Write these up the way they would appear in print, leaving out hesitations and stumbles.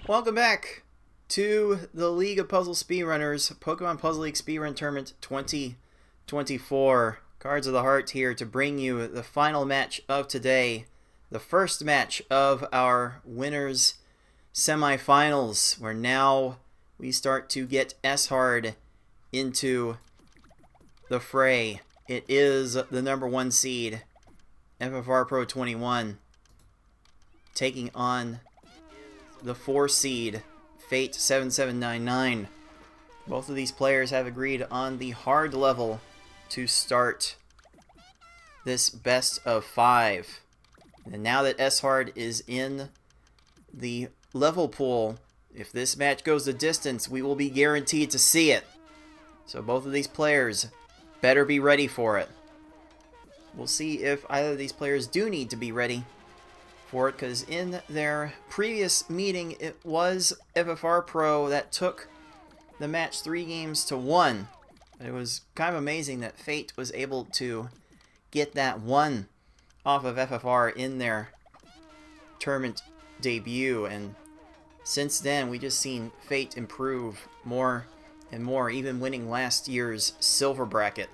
Welcome back to the League of Puzzle Speedrunners, Pokemon Puzzle League Speedrun Tournament 2024. Cards of the Heart here to bring you the final match of today, the first match of our winners semifinals, where now we start to get S-Hard into the fray. It is the number 1 seed, FFR Pro 21, taking on the 4 seed, Fate7799. Both of these players have agreed on the hard level to start this best of 5. And now that S-Hard is in the level pool, if this match goes the distance, we will be guaranteed to see it. So both of these players better be ready for it. We'll see if either of these players do need to be ready for it, because in their previous meeting, it was FFR Pro that took the match 3-1. It was kind of amazing that Fate was able to get that 1 off of FFR in their tournament debut, and since then we just seen Fate improve more and more, even winning last year's silver bracket.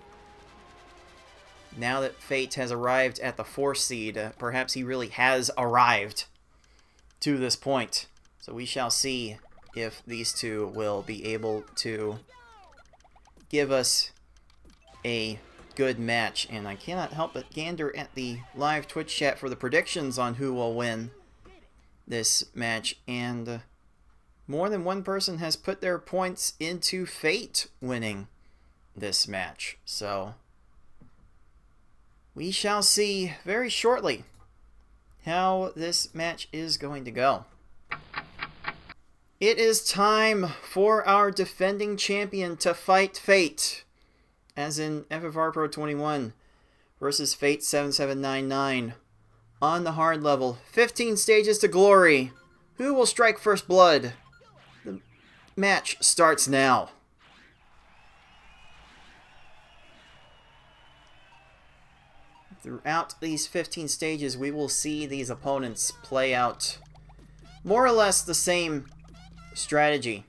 Now that Fate has arrived at the 4 seed, perhaps he really has arrived to this point. So we shall see if these two will be able to give us a good match. And I cannot help but gander at the live Twitch chat for the predictions on who will win this match. And more than one person has put their points into Fate winning this match. So we shall see very shortly how this match is going to go. It is time for our defending champion to fight Fate, as in FFR Pro 21 versus Fate7799 on the hard level. 15 stages to glory. Who will strike first blood? The match starts now. Throughout these 15 stages, we will see these opponents play out more or less the same strategy,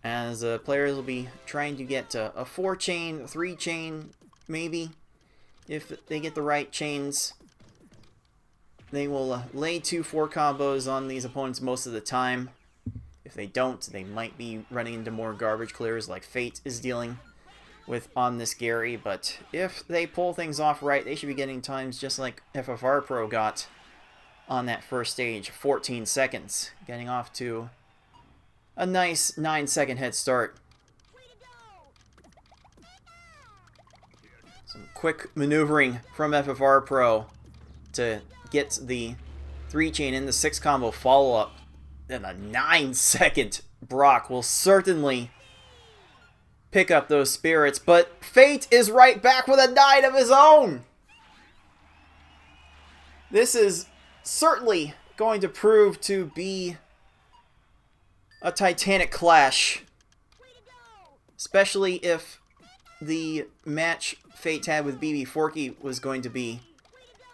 as players will be trying to get a 4-chain, 3-chain, maybe. If they get the right chains, they will lay 2-4 combos on these opponents most of the time. If they don't, they might be running into more garbage clears like Fate is dealing with on this Gary, but if they pull things off right, they should be getting times just like FFR Pro got on that first stage, 14 seconds, getting off to a nice 9-second head start. Some quick maneuvering from FFR Pro to get the 3-chain in the 6 combo follow-up. Then a 9-second Brock will certainly pick up those spirits, but Fate is right back with a 9 of his own. This is certainly going to prove to be a titanic clash, especially if the match Fate had with BB Forky was going to be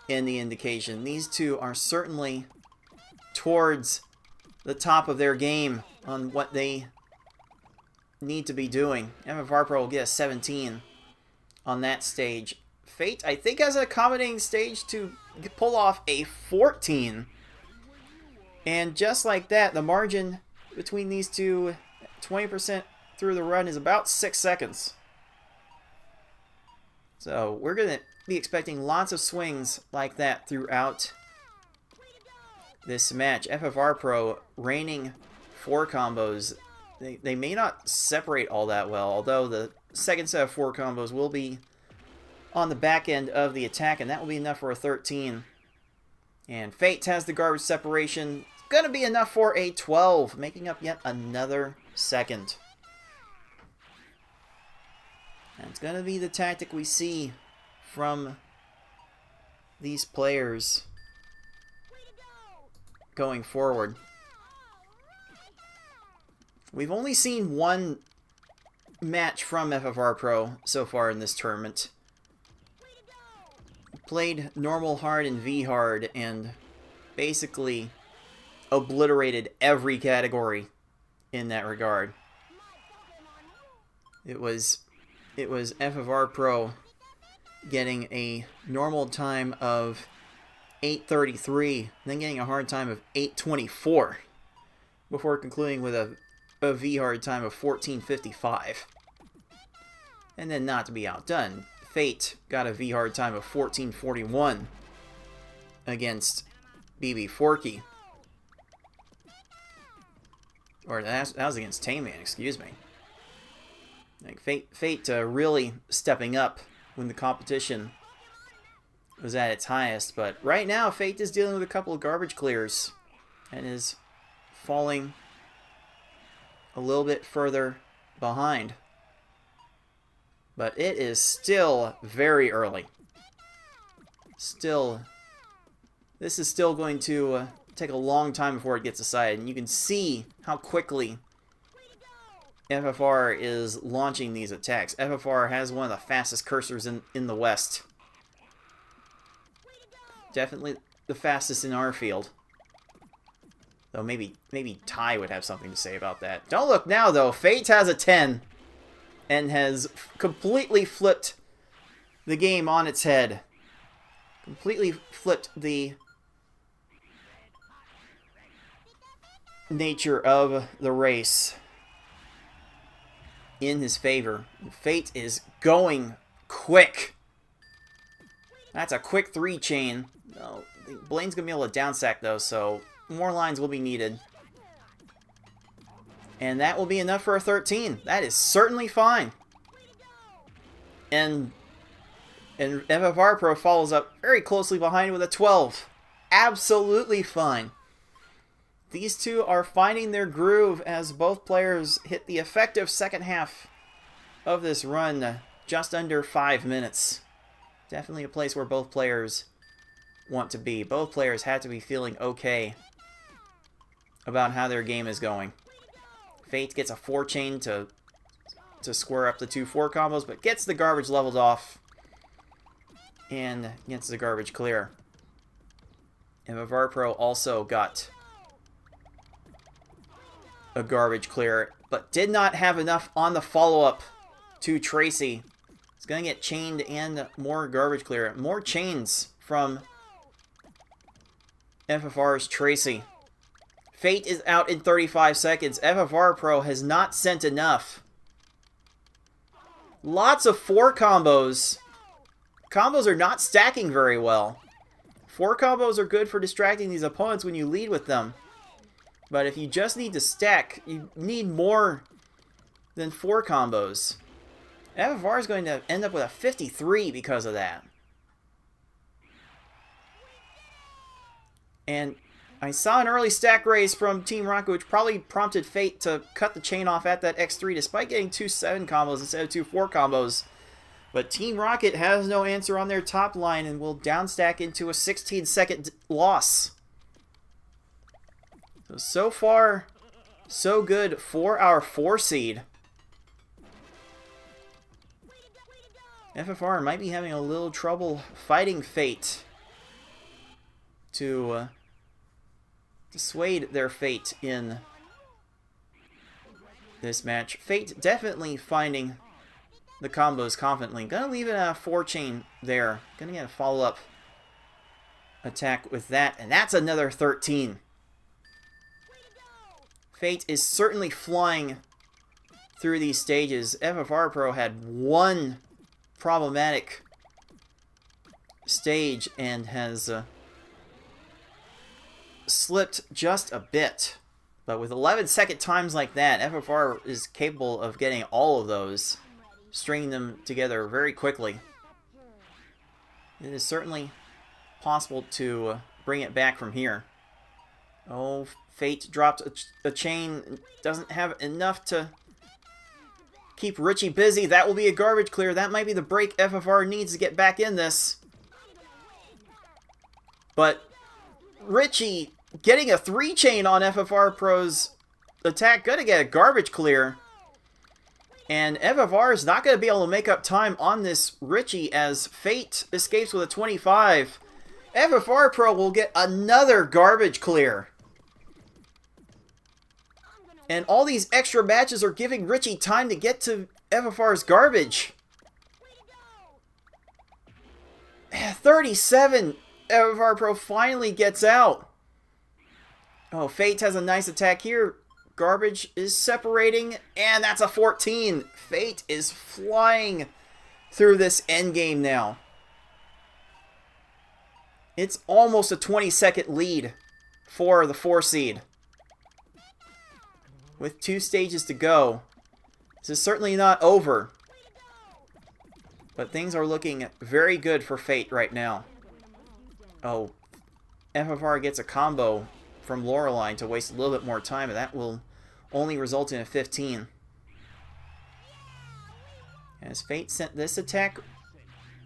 in the indication. These two are certainly towards the top of their game on what they need to be doing. FFR Pro will get a 17 on that stage. Fate, I think, has an accommodating stage to pull off a 14. And just like that, the margin between these two, 20% through the run, is about 6 seconds. So we're going to be expecting lots of swings like that throughout this match. FFR Pro reigning 4 combos. They may not separate all that well, although the second set of 4 combos will be on the back end of the attack, and that will be enough for a 13. And Fate has the garbage separation. It's going to be enough for a 12, making up yet another second. And it's going to be the tactic we see from these players going forward. We've only seen one match from FFR Pro so far in this tournament. Played normal hard and V hard, and basically obliterated every category in that regard. It was FFR Pro getting a normal time of 8:33, then getting a hard time of 8:24, before concluding with a V hard time of 14:55. And then, not to be outdone, Fate got a V hard time of 14:41 against BB Forky. Or that was against Tayman, excuse me. Like Fate really stepping up when the competition was at its highest. But right now, Fate is dealing with a couple of garbage clears and is falling a little bit further behind. But it is still very early. This is still going to take a long time before it gets decided. And you can see how quickly FFR is launching these attacks. FFR has one of the fastest cursors in the West. Definitely the fastest in our field. Though maybe Ty would have something to say about that. Don't look now, though. Fate has a 10 and has completely flipped the game on its head. Completely flipped the nature of the race in his favor. Fate is going quick. That's a quick 3 chain. No, Blaine's going to be able to downstack, though, so more lines will be needed. And that will be enough for a 13. That is certainly fine. And FFR Pro follows up very closely behind with a 12. Absolutely fine. These two are finding their groove as both players hit the effective second half of this run, just under 5 minutes. Definitely a place where both players want to be. Both players had to be feeling okay about how their game is going. Fate gets a 4 chain to square up the 2-4 combos, but gets the garbage leveled off and gets the garbage clear. FFR Pro also got a garbage clear, but did not have enough on the follow-up to Tracy. It's going to get chained and more garbage clear. More chains from FFR's Tracy. Fate is out in 35 seconds. FFR Pro has not sent enough. Lots of 4 combos. Combos are not stacking very well. 4 combos are good for distracting these opponents when you lead with them. But if you just need to stack, you need more than 4 combos. FFR is going to end up with a 53 because of that. And I saw an early stack raise from Team Rocket, which probably prompted Fate to cut the chain off at that X3, despite getting 2 7 combos instead of 2 4 combos. But Team Rocket has no answer on their top line and will downstack into a 16-second loss. So far, so good for our 4 seed. FFR might be having a little trouble fighting Fate to dissuade their fate in this match. Fate definitely finding the combos confidently. Gonna leave it at a 4 chain there. Gonna get a follow-up attack with that, and that's another 13. Fate is certainly flying through these stages. FFR Pro had 1 problematic stage and has slipped just a bit. But with 11-second times like that, FFR is capable of getting all of those, stringing them together very quickly. It is certainly possible to bring it back from here. Oh, Fate dropped a chain. Doesn't have enough to keep Richie busy. That will be a garbage clear. That might be the break FFR needs to get back in this. But Richie getting a 3 chain on FFR Pro's attack. Gonna get a garbage clear. And FFR is not going to be able to make up time on this Richie as Fate escapes with a 25. FFR Pro will get another garbage clear. And all these extra matches are giving Richie time to get to FFR's garbage. 37. FFR Pro finally gets out. Oh, Fate has a nice attack here. Garbage is separating, and that's a 14. Fate is flying through this endgame now. It's almost a 20-second lead for the 4 seed. With 2 stages to go. This is certainly not over. But things are looking very good for Fate right now. Oh, FFR gets a combo from Lorelei to waste a little bit more time, and that will only result in a 15. Has Fate sent this attack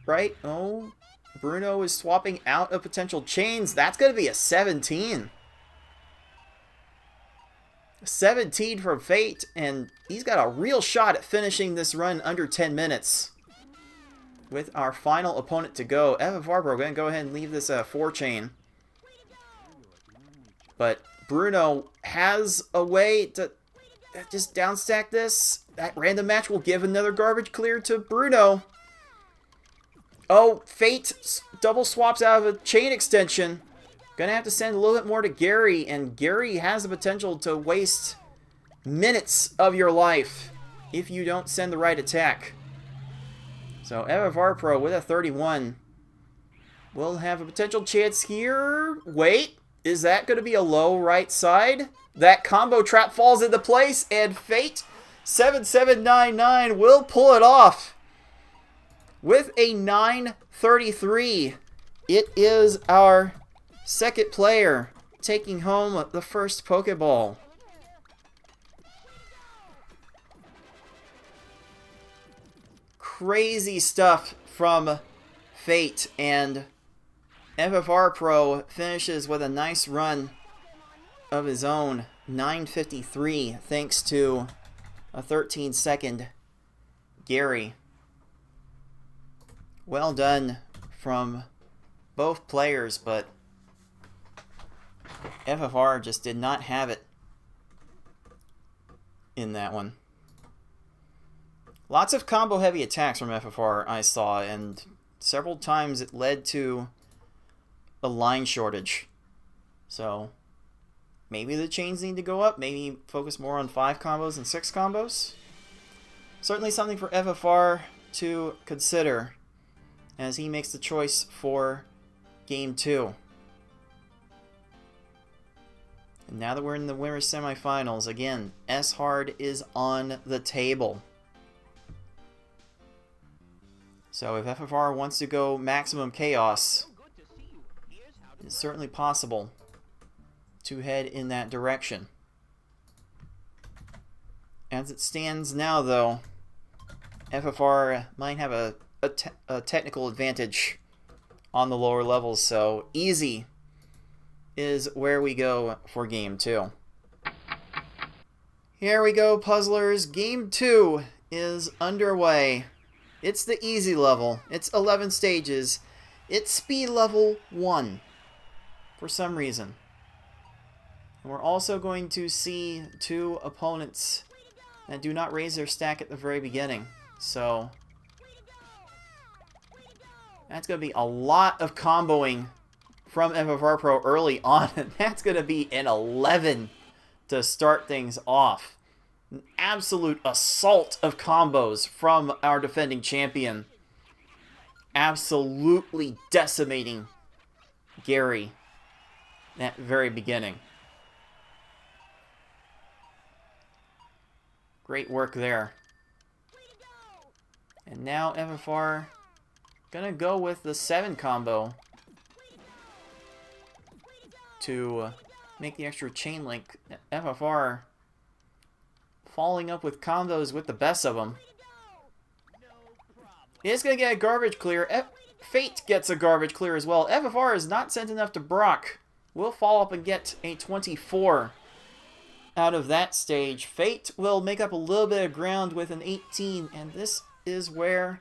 right? Oh, Bruno is swapping out of potential chains. That's going to be a 17. 17 from Fate, and he's got a real shot at finishing this run under 10 minutes. With our final opponent to go, FFR Pro going to go ahead and leave this 4-chain. But Bruno has a way to just downstack this. That random match will give another garbage clear to Bruno. Oh, Fate double swaps out of a chain extension. Gonna have to send a little bit more to Gary, and Gary has the potential to waste minutes of your life if you don't send the right attack. So FFR Pro with a 31 will have a potential chance here. Wait, is that going to be a low right side? That combo trap falls into place, and Fate7799 will pull it off with a 933. It is our second player taking home the first Pokeball. Crazy stuff from Fate, and FFR Pro finishes with a nice run of his own, 953, thanks to a 13-second Gary. Well done from both players, but FFR just did not have it in that one. Lots of combo-heavy attacks from FFR I saw, and several times it led to a line shortage. So maybe the chains need to go up, maybe focus more on 5 combos and 6 combos. Certainly something for FFR to consider as he makes the choice for Game 2. And now that we're in the winners semifinals, again, S-Hard is on the table. So if FFR wants to go maximum chaos, it's certainly possible to head in that direction. As it stands now, though, FFR might have a technical advantage on the lower levels, so easy is where we go for Game 2. Here we go, puzzlers. Game 2 is underway. It's the easy level. It's 11 stages. It's speed level 1 for some reason. And we're also going to see 2 opponents that do not raise their stack at the very beginning. So that's going to be a lot of comboing from FFR Pro early on. And that's going to be an 11 to start things off. An absolute assault of combos from our defending champion. Absolutely decimating Gary at the very beginning. Great work there. And now FFR gonna go with the 7 combo to make the extra chain link. FFR following up with combos with the best of them. It's going to get a garbage clear. Fate gets a garbage clear as well. FFR is not sent enough to Brock. We'll follow up and get a 24 out of that stage. Fate will make up a little bit of ground with an 18, and this is where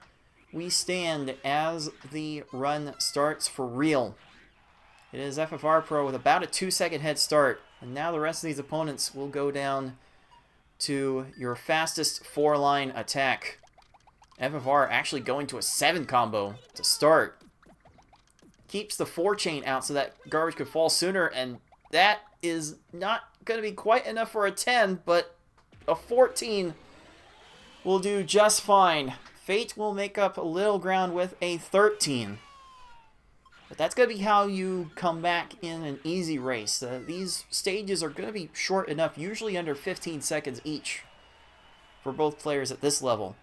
we stand as the run starts for real. It is FFR Pro with about a 2-second head start, and now the rest of these opponents will go down to your fastest 4-line attack. FFR actually going to a 7 combo to start. Keeps the 4 chain out so that garbage could fall sooner, and that is not going to be quite enough for a 10, but a 14 will do just fine. Fate will make up a little ground with a 13. But that's going to be how you come back in an easy race. These stages are going to be short enough, usually under 15 seconds each for both players at this level.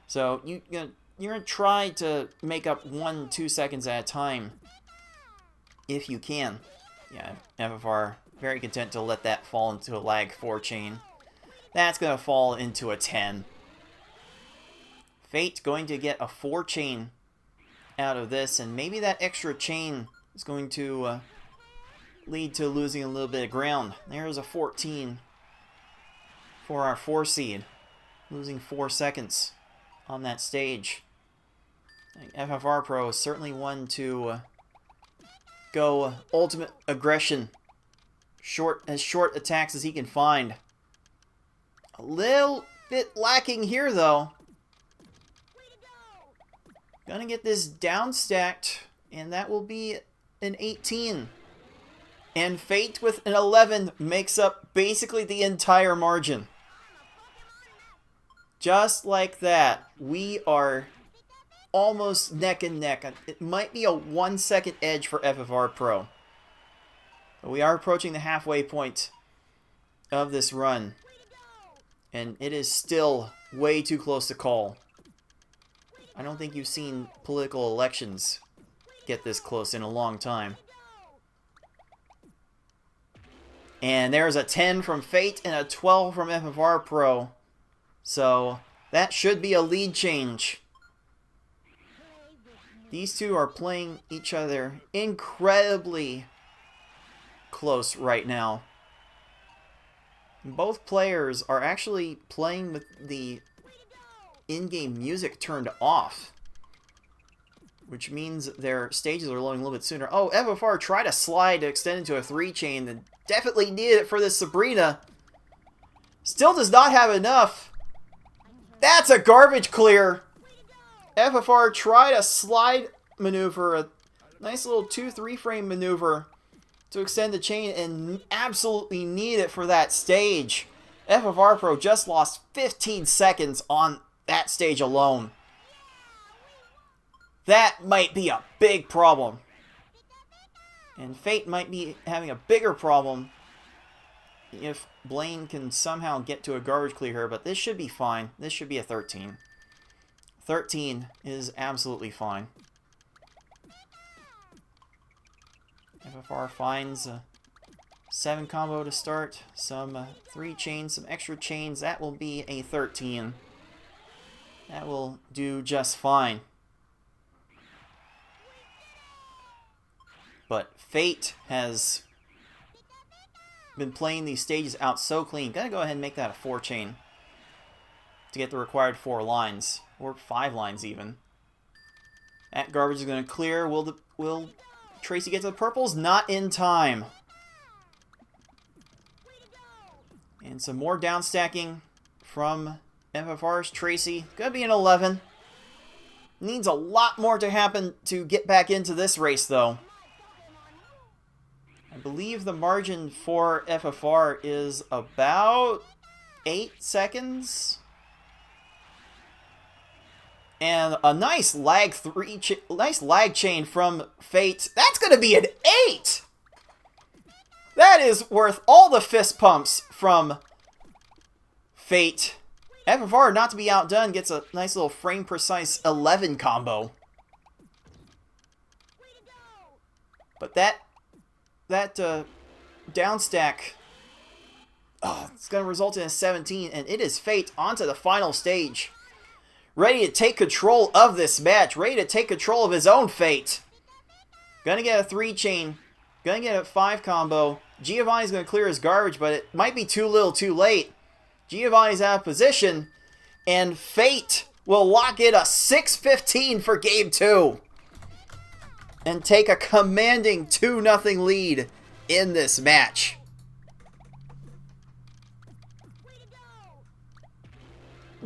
So you're going to try to make up 1-2 seconds at a time if you can. Yeah, FFR very content to let that fall into a lag 4 chain. That's going to fall into a 10. Fate going to get a 4 chain out of this, and maybe that extra chain is going to lead to losing a little bit of ground. There's a 14 for our 4 seed, losing 4 seconds on that stage. FFR Pro is certainly one to go ultimate aggression, as short attacks as he can find. A little bit lacking here though. Gonna get this down stacked, and that will be an 18. And Fate with an 11 makes up basically the entire margin. Just like that, we are almost neck and neck. It might be a 1 second edge for FFR Pro. But we are approaching the halfway point of this run, and it is still way too close to call. I don't think you've seen political elections get this close in a long time. And there's a 10 from Fate and a 12 from FFR Pro. So that should be a lead change. These two are playing each other incredibly close right now. Both players are actually playing with the in-game music turned off, which means their stages are loading a little bit sooner. Oh, FFR tried a slide to extend into a 3 chain and definitely needed it for this Sabrina. Still does not have enough. That's a garbage clear. FFR tried a slide maneuver, a nice little 2-3 frame maneuver to extend the chain, and absolutely need it for that stage. FFR Pro just lost 15 seconds on that stage alone. That might be a big problem. And Fate might be having a bigger problem if Blaine can somehow get to a garbage clear here, but this should be fine. This should be a 13. 13 is absolutely fine. FFR finds a 7 combo to start, some 3 chains, some extra chains. That will be a 13. That will do just fine. But Fate has been playing these stages out so clean. Gotta go ahead and make that a 4 chain to get the required 4 lines, or 5 lines even. That garbage is going to clear. Will Tracy get to the purples? Not in time. And some more down stacking from FFR's Tracy. Gonna be an 11. Needs a lot more to happen to get back into this race, though. I believe the margin for FFR is about 8 seconds. And a nice lag chain from Fate. That's gonna be an 8. That is worth all the fist pumps from Fate. FFR, not to be outdone, gets a nice little frame-precise 11 combo. But that down stack, it's going to result in a 17, and it is Fate onto the final stage. Ready to take control of this match. Ready to take control of his own fate. Gonna get a 3 chain. Gonna get a 5 combo. Giovanni's gonna clear his garbage, but it might be too little too late. Giovanni's out of position, and Fate will lock in a 6-15 for Game 2. And take a commanding 2-0 lead in this match.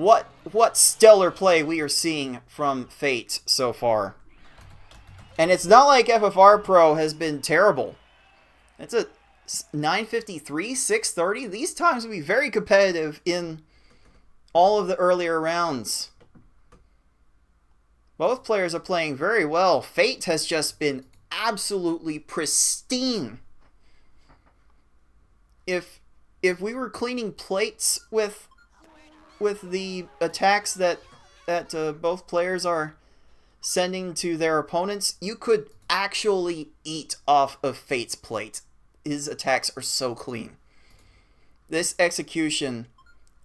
What stellar play we are seeing from Fate so far. And it's not like FFR Pro has been terrible. It's a 953, 630. These times will be very competitive in all of the earlier rounds. Both players are playing very well. Fate has just been absolutely pristine. If we were cleaning plates with the attacks that both players are sending to their opponents, you could actually eat off of Fate's plate. His attacks are so clean. This execution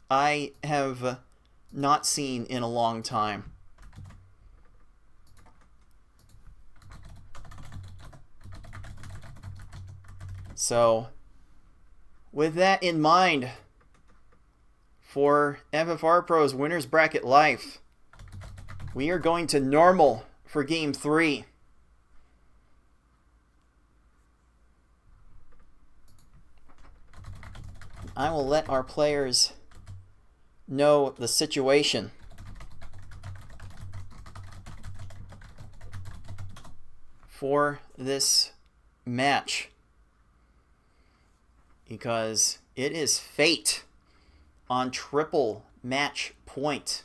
I have not seen in a long time. So, with that in mind, for FFR Pro's Winners Bracket Life, we are going to normal for Game 3. I will let our players know the situation. For this match. Because it is Fate on triple match point.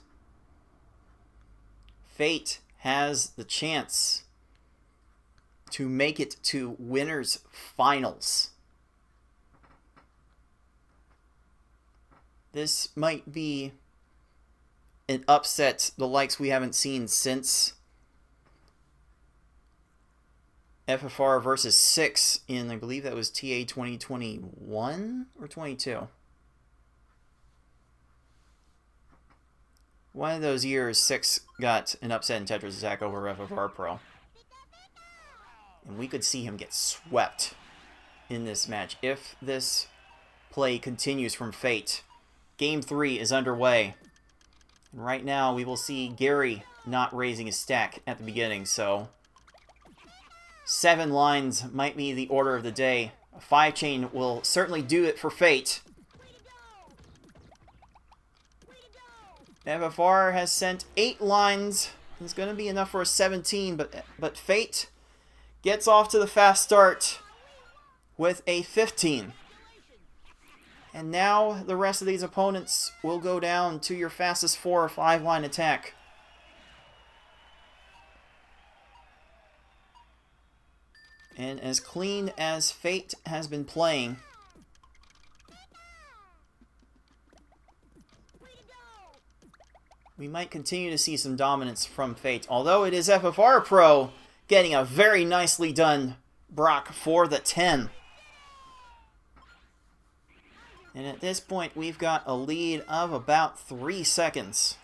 Fate has the chance to make it to winners finals. This might be an upset the likes we haven't seen since FFR versus 6 in, I believe that was TA 2021 or 22. One of those years, 6 got an upset in Tetris Attack over FFR Pro. And we could see him get swept in this match. If this play continues from Fate, Game 3 is underway. And right now, we will see Gary not raising his stack at the beginning, so 7 lines might be the order of the day. A 5 chain will certainly do it for Fate. FFR has sent 8 lines. It's going to be enough for a 17, but Fate gets off to the fast start with a 15. And now the rest of these opponents will go down to your fastest 4 or 5 line attack. And as clean as Fate has been playing, we might continue to see some dominance from Fate. Although it is FFR Pro getting a very nicely done Brock for the 10. And at this point, we've got a lead of about 3 seconds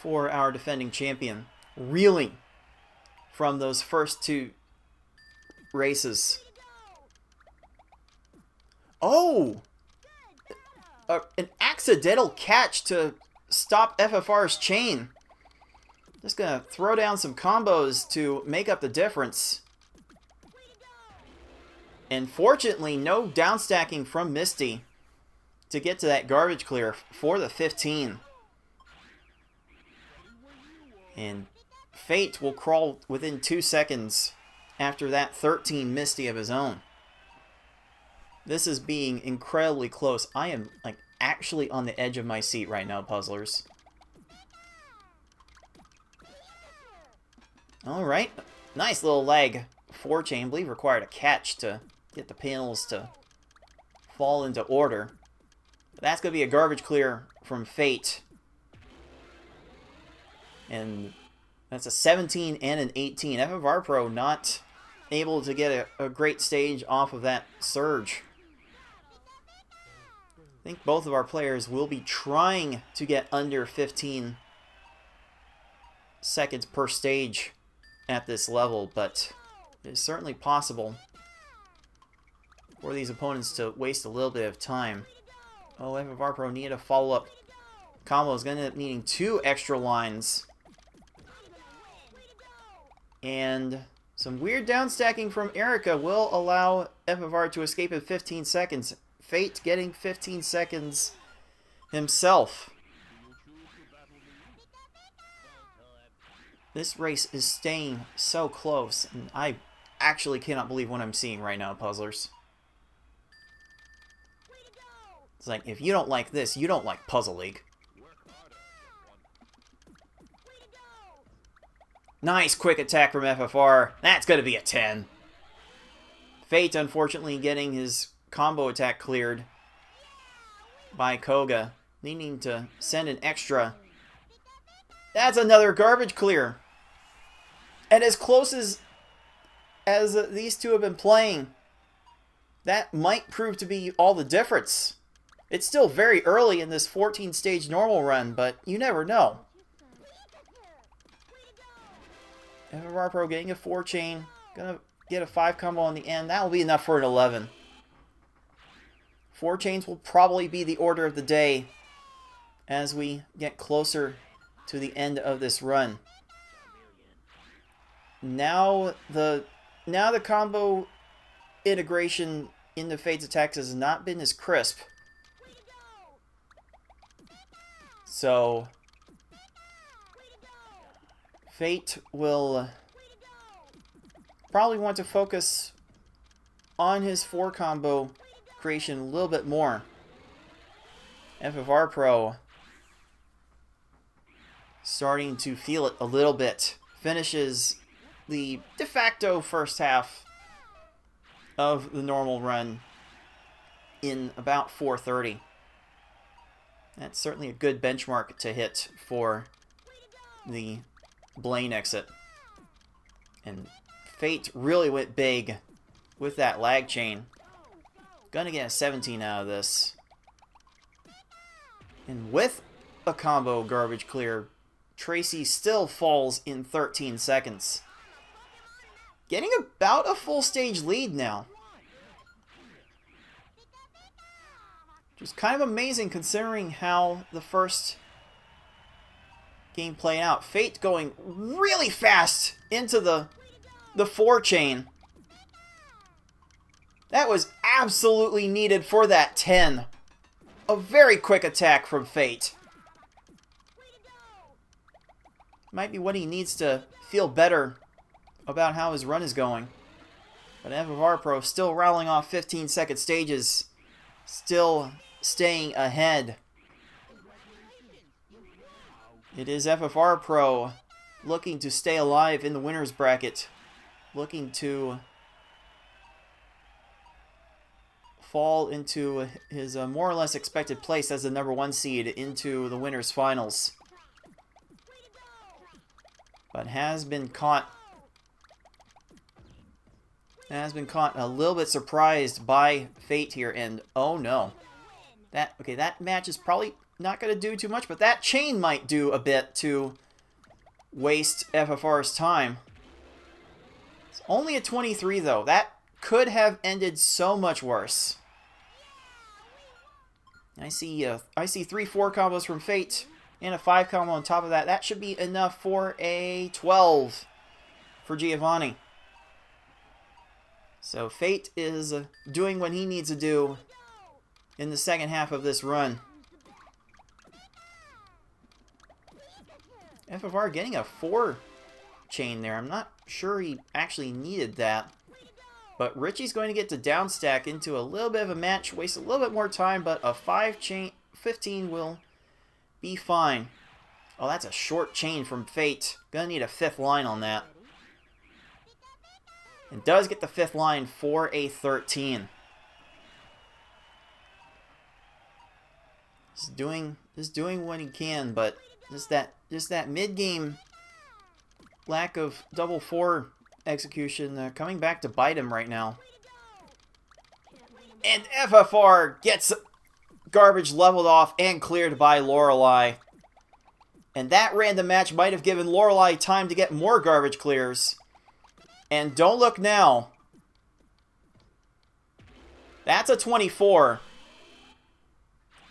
for our defending champion, reeling from those first 2 races. Oh! An accidental catch to stop FFR's chain. Just gonna throw down some combos to make up the difference. And fortunately, no downstacking from Misty to get to that garbage clear for the 15. And Fate will crawl within 2 seconds after that 13 Misty of his own. This is being incredibly close. I am like actually on the edge of my seat right now, puzzlers. Alright, nice little leg. 4 chain, I believe required a catch to get the panels to fall into order. But that's going to be a garbage clear from Fate. And that's a 17 and an 18. FFR Pro not able to get a great stage off of that surge. I think both of our players will be trying to get under 15 seconds per stage at this level, but it is certainly possible for these opponents to waste a little bit of time. Oh, FFR Pro needed a follow-up combo. Is going to end up needing 2 extra lines. And some weird downstacking from Erica will allow FFR to escape in 15 seconds. Fate getting 15 seconds himself. This race is staying so close, and I actually cannot believe what I'm seeing right now, puzzlers. It's like, if you don't like this, you don't like Puzzle League. Nice quick attack from FFR. That's going to be a 10. Fate, unfortunately, getting his combo attack cleared by Koga, needing to send an extra. That's another garbage clear. And as close as these two have been playing, that might prove to be all the difference. It's still very early in this 14-stage normal run, but you never know. FFR Pro getting a 4-chain. Gonna get a 5 combo on the end. That will be enough for an 11. 4 chains will probably be the order of the day as we get closer to the end of this run. Now the combo integration into Fate's attacks has not been as crisp. So Fate will probably want to focus on his 4 combo creation a little bit more. FFR Pro starting to feel it a little bit. Finishes the de facto first half of the normal run in about 4:30. That's certainly a good benchmark to hit for the Blaine exit. And Fate really went big with that lag chain. Gonna get a 17 out of this. And with a combo garbage clear, Tracy still falls in 13 seconds. Getting about a full stage lead now. Which is kind of amazing considering how the first game played out. Fate going really fast into the 4 chain. That was absolutely needed for that 10. A very quick attack from Fate. Might be what he needs to feel better about how his run is going. But FFR Pro still rattling off 15-second stages. Still staying ahead. It is FFR Pro looking to stay alive in the winner's bracket. Looking to fall into his more or less expected place as the #1 seed into the winner's finals. But has been caught a little bit surprised by Fate here, and oh no. That match is probably not going to do too much, but that chain might do a bit to waste FFR's time. It's only a 23 though. That could have ended so much worse. I see 3-4 combos from Fate and a 5 combo on top of that. That should be enough for a 12 for Giovanni. So Fate is doing what he needs to do in the second half of this run. FFR getting a 4 chain there. I'm not sure he actually needed that. But Richie's going to get to downstack into a little bit of a match, waste a little bit more time, but a 5 chain, 15 will be fine. Oh, that's a short chain from Fate. Gonna need a 5th line on that. And does get the 5th line for a 13. Just doing what he can, but just that mid-game lack of double 4 execution coming back to bite him right now. And FFR gets garbage leveled off and cleared by Lorelei. And that random match might have given Lorelei time to get more garbage clears. And don't look now. That's a 24.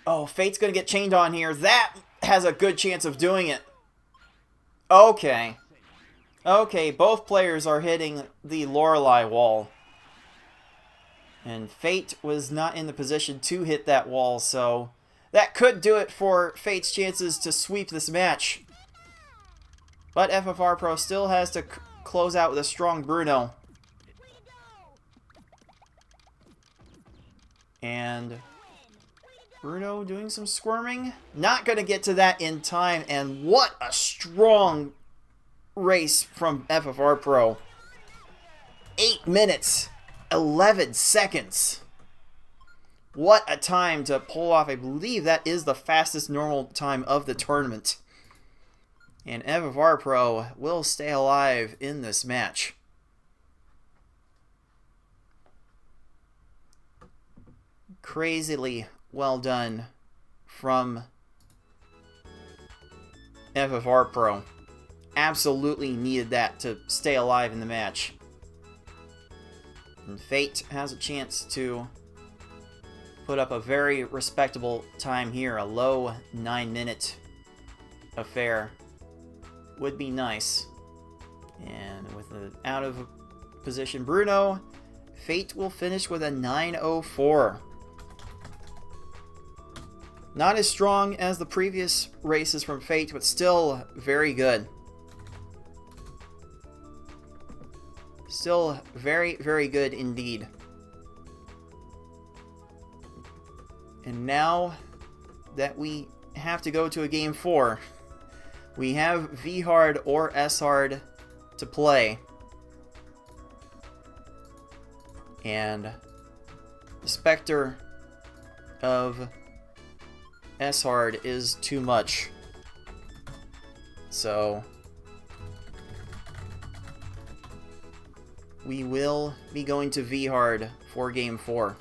Oh, Fate's going to get chained on here. That has a good chance of doing it. Okay. Okay, both players are hitting the Lorelei wall. And Fate was not in the position to hit that wall, so that could do it for Fate's chances to sweep this match. But FFR Pro still has to close out with a strong Bruno. And Bruno doing some squirming. Not going to get to that in time. And what a strong race from FFR Pro. 8 minutes, 11 seconds. What a time to pull off. I believe that is the fastest normal time of the tournament. And FFR Pro will stay alive in this match. Crazily well done from FFR Pro. Absolutely needed that to stay alive in the match. And Fate has a chance to put up a very respectable time here. A low 9-minute affair would be nice. And with an out of position Bruno, Fate will finish with a 9:04. Not as strong as the previous races from Fate, but still very good. Still very, very good indeed. And now that we have to go to a game 4, we have V-Hard or S-Hard to play. And the specter of S-Hard is too much. So we will be going to V-Hard for game 4.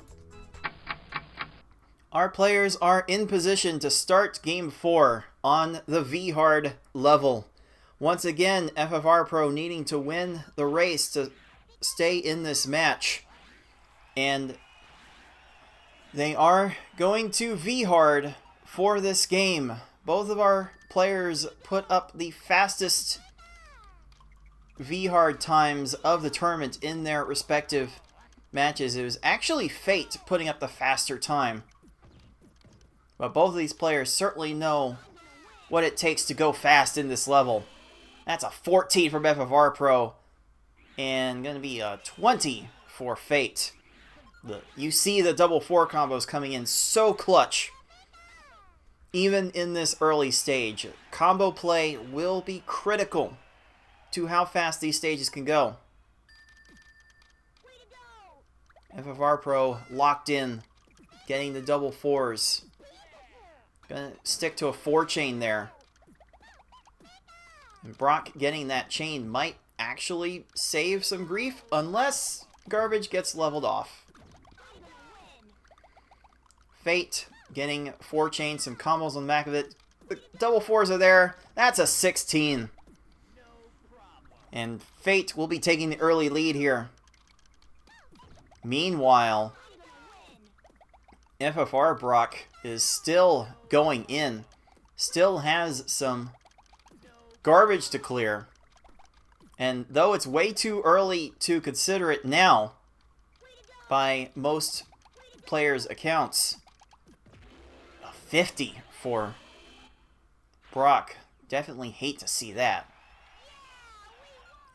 Our players are in position to start game 4 on the V-Hard level. Once again, FFR Pro needing to win the race to stay in this match. And they are going to V-Hard for this game. Both of our players put up the fastest V-Hard times of the tournament in their respective matches. It was actually Fate putting up the faster time. But both of these players certainly know what it takes to go fast in this level. That's a 14 from FFR Pro. And going to be a 20 for Fate. You see the double 4 combos coming in so clutch. Even in this early stage. Combo play will be critical to how fast these stages can go. FFR Pro locked in. Getting the double 4s. Gonna stick to a 4 chain there. And Brock getting that chain might actually save some grief unless garbage gets leveled off. Fate getting 4 chains, some combos on the back of it. The double 4s are there. That's a 16. And Fate will be taking the early lead here. Meanwhile, FFR Brock is still going in. Still has some garbage to clear. And though it's way too early to consider it now, by most players' accounts, a 50 for Brock. Definitely hate to see that.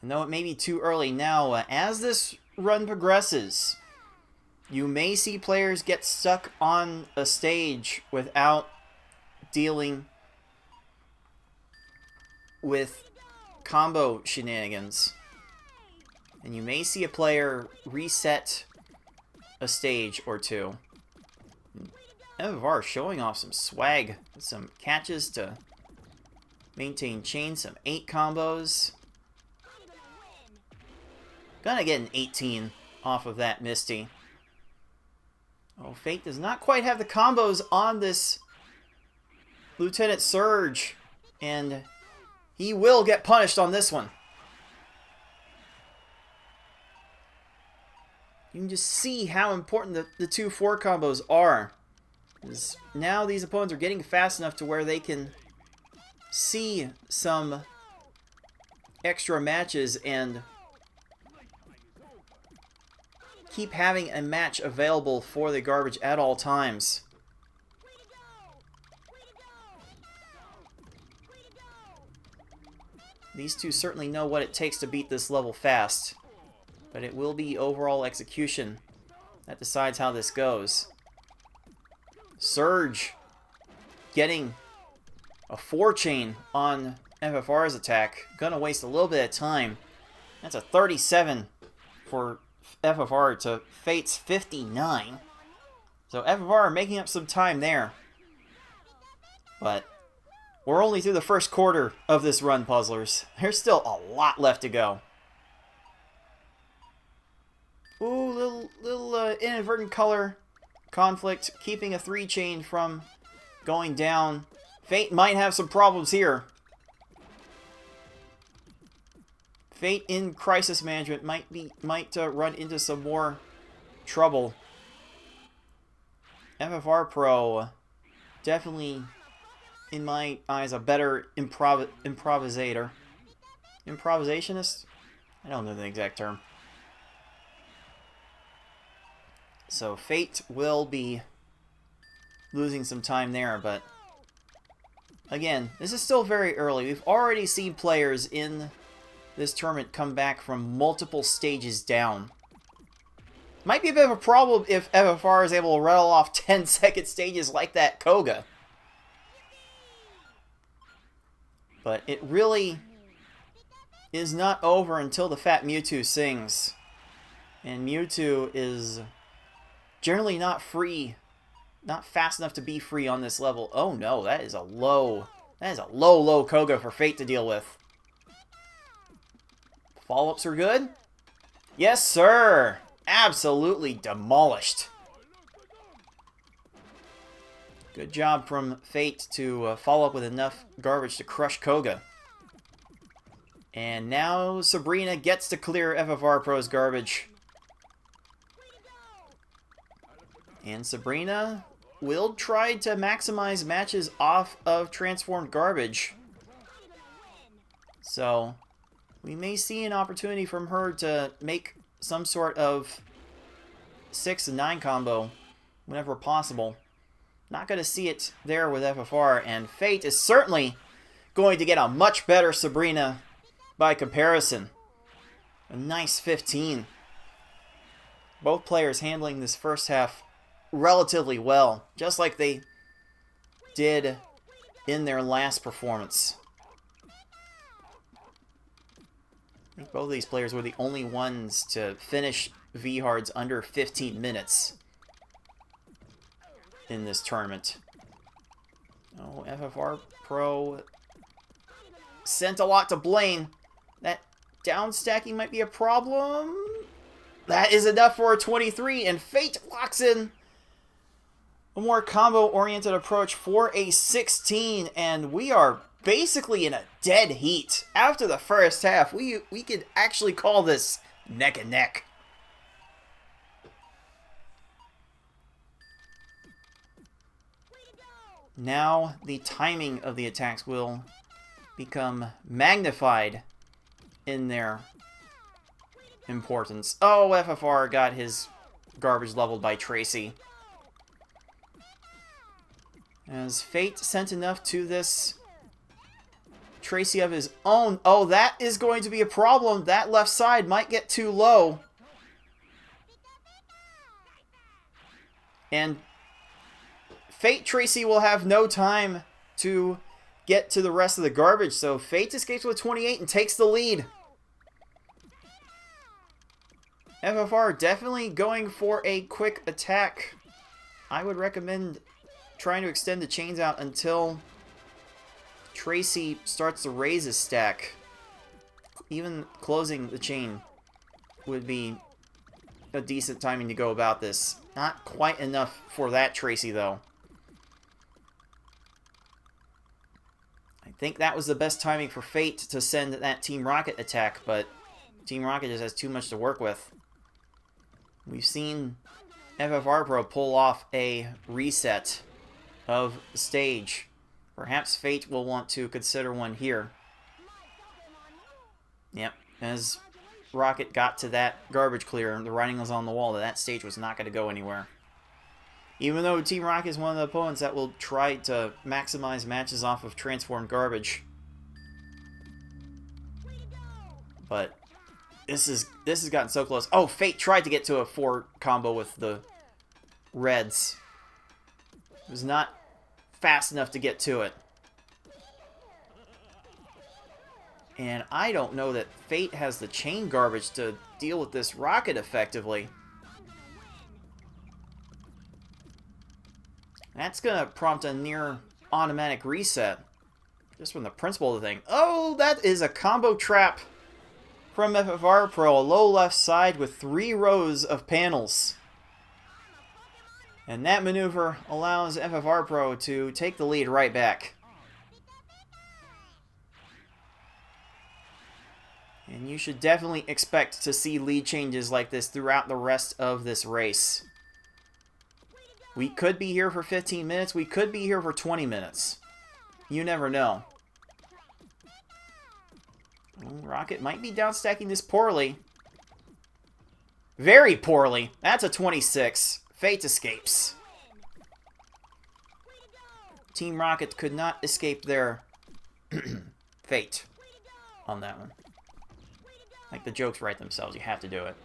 And though it may be too early now, as this run progresses, you may see players get stuck on a stage without dealing with combo shenanigans. And you may see a player reset a stage or two. FFR showing off some swag, some catches to maintain chain, some 8 combos. Gonna get an 18 off of that Misty. Oh, Fate does not quite have the combos on this Lieutenant Surge, and he will get punished on this one. You can just see how important the 2-4 combos are. Because now these opponents are getting fast enough to where they can see some extra matches and keep having a match available for the garbage at all times. These two certainly know what it takes to beat this level fast. But it will be overall execution that decides how this goes. Surge getting a 4-chain on FFR's attack. Gonna waste a little bit of time. That's a 37 for FFR to Fate's 59. So FFR making up some time there. But we're only through the first quarter of this run, Puzzlers. There's still a lot left to go. Ooh, little inadvertent color conflict, keeping a 3-chain from going down. Fate might have some problems here. Fate in crisis management might run into some more trouble. FFR Pro, definitely, in my eyes, a better improvisator. Improvisationist? I don't know the exact term. So Fate will be losing some time there, but again, this is still very early. We've already seen players in this tournament come back from multiple stages down. Might be a bit of a problem if FFR is able to rattle off 10-second stages like that Koga. But it really is not over until the Fat Mewtwo sings. And Mewtwo is generally not free, not fast enough to be free on this level. Oh no, that is a low Koga for Fate to deal with. Follow-ups are good? Yes, sir! Absolutely demolished. Good job from Fate to follow up with enough garbage to crush Koga. And now Sabrina gets to clear FFR Pro's garbage. And Sabrina will try to maximize matches off of transformed garbage. So we may see an opportunity from her to make some sort of 6 and 9 combo whenever possible. Not going to see it there with FFR, and Fate is certainly going to get a much better Sabrina by comparison. A nice 15. Both players handling this first half relatively well, just like they did in their last performance. I think both of these players were the only ones to finish V-Hards under 15 minutes in this tournament. Oh, FFR Pro sent a lot to Blaine. That down stacking might be a problem. That is enough for a 23, and Fate locks in a more combo-oriented approach for a 16, and we are basically in a dead heat. After the first half, we could actually call this neck and neck. Now the timing of the attacks will become magnified in their importance. Oh, FFR got his garbage leveled by Tracy. As Fate sent enough to this Tracy of his own. Oh, that is going to be a problem. That left side might get too low. And Fate Tracy will have no time to get to the rest of the garbage. So Fate escapes with 28 and takes the lead. FFR definitely going for a quick attack. I would recommend trying to extend the chains out until Tracy starts to raise his stack. Even closing the chain would be a decent timing to go about this. Not quite enough for that Tracy, though. I think that was the best timing for Fate to send that Team Rocket attack, but Team Rocket just has too much to work with. We've seen FFR Pro pull off a reset of the stage. Perhaps Fate will want to consider one here. Yep, as Rocket got to that garbage clear, the writing was on the wall that that stage was not going to go anywhere. Even though Team Rocket is one of the opponents that will try to maximize matches off of transformed garbage. But this has gotten so close. Oh, Fate tried to get to a 4 combo with the reds. It was not fast enough to get to it. And I don't know that Fate has the chain garbage to deal with this rocket effectively. That's going to prompt a near automatic reset. Just from the principle of the thing. Oh, that is a combo trap from FFR Pro. A low left side with 3 rows of panels. And that maneuver allows FFR Pro to take the lead right back. And you should definitely expect to see lead changes like this throughout the rest of this race. We could be here for 15 minutes. We could be here for 20 minutes. You never know. Rocket might be downstacking this poorly. Very poorly. That's a 26. Fate escapes. Team Rocket could not escape their fate on that one. Like, the jokes write themselves. You have to do it.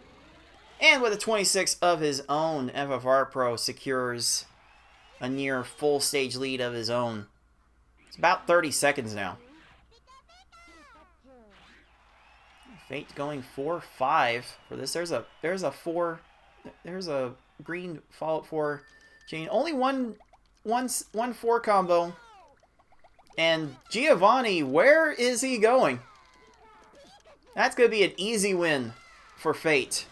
And with a 26 of his own, FFR Pro secures a near full stage lead of his own. It's about 30 seconds now. Fate going 4-5 for this. There's a 4. There's a green Fallout 4 chain. Only one 4 combo. And Giovanni, where is he going? That's going to be an easy win for Fate.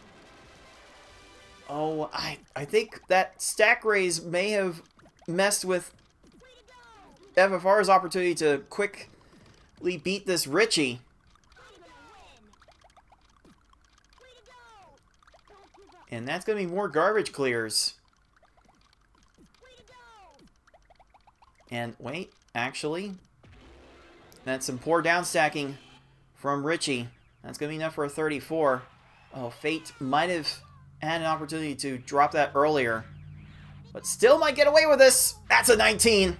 Oh, I think that stack raise may have messed with FFR's opportunity to quickly beat this Richie. And that's going to be more garbage clears. And wait, actually, that's some poor downstacking from Richie. That's going to be enough for a 34. Oh, Fate might have had an opportunity to drop that earlier, but still might get away with this. That's a 19.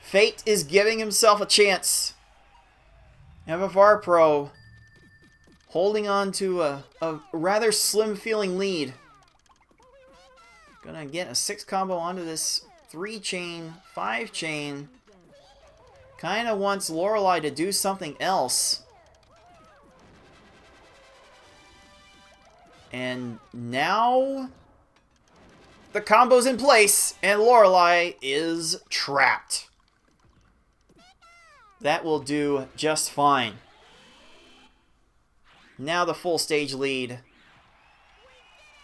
Fate is giving himself a chance. FFR Pro holding on to a rather slim feeling lead. Gonna get a 6 combo onto this 3 chain, 5 chain. Kinda wants Lorelei to do something else. And now the combo's in place and Lorelei is trapped. That will do just fine. Now the full stage lead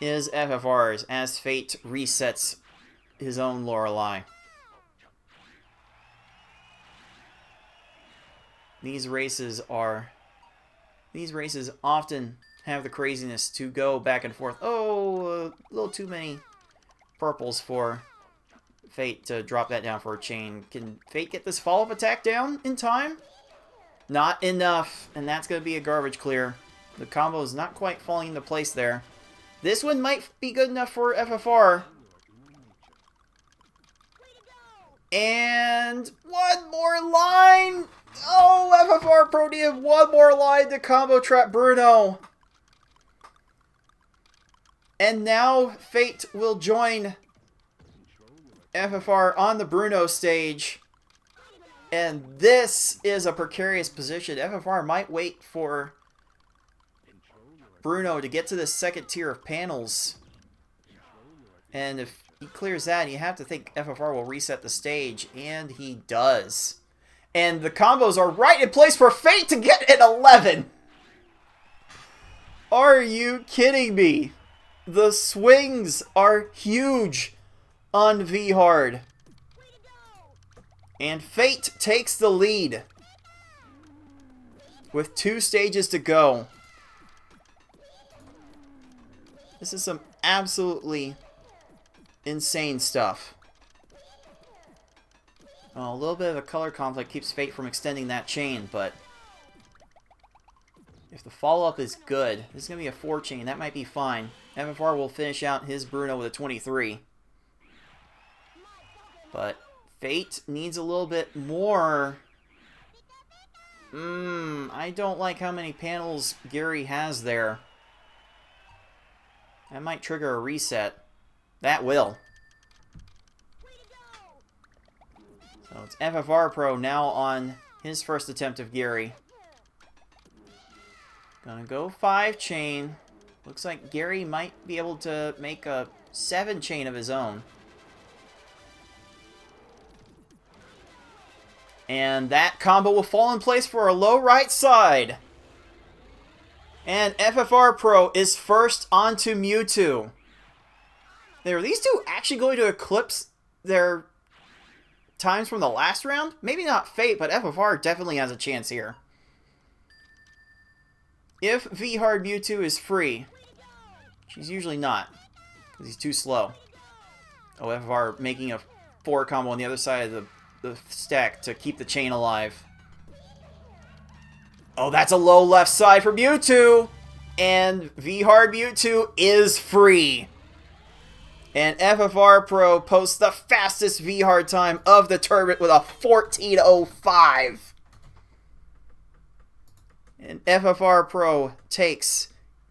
is FFR's as Fate resets his own Lorelei. These races often have the craziness to go back and forth. Oh, a little too many purples for Fate to drop that down for a chain. Can Fate get this follow-up attack down in time? Not enough, and that's going to be a garbage clear. The combo is not quite falling into place there. This one might be good enough for FFR. And one more line! Oh, FFR Pro D have one more line to combo trap Bruno. And now Fate will join FFR on the Bruno stage. And this is a precarious position. FFR might wait for Bruno to get to the second tier of panels. And if he clears that, you have to think FFR will reset the stage. And he does. And the combos are right in place for Fate to get an 11. Are you kidding me? The swings are huge on V-Hard. And Fate takes the lead with 2 stages to go. This is some absolutely insane stuff. Well, a little bit of a color conflict keeps Fate from extending that chain, but if the follow-up is good, this is going to be a 4 chain. That might be fine. FFR will finish out his Bruno with a 23. But Fate needs a little bit more I don't like how many panels Gary has there. That might trigger a reset. That will. So it's FFR Pro now on his first attempt of Gary. Gonna go 5 chain. Looks like Gary might be able to make a 7 chain of his own. And that combo will fall in place for a low right side. And FFR Pro is first onto Mewtwo. Are these two actually going to eclipse their times from the last round? Maybe not Fate, but FFR definitely has a chance here. If V-Hard Mewtwo is free, she's usually not, because he's too slow. Oh, FFR making a 4 combo on the other side of the stack to keep the chain alive. Oh, that's a low left side for Mewtwo! And V-Hard Mewtwo is free. And FFR Pro posts the fastest V-Hard time of the tournament with a 14:05. And FFR Pro takes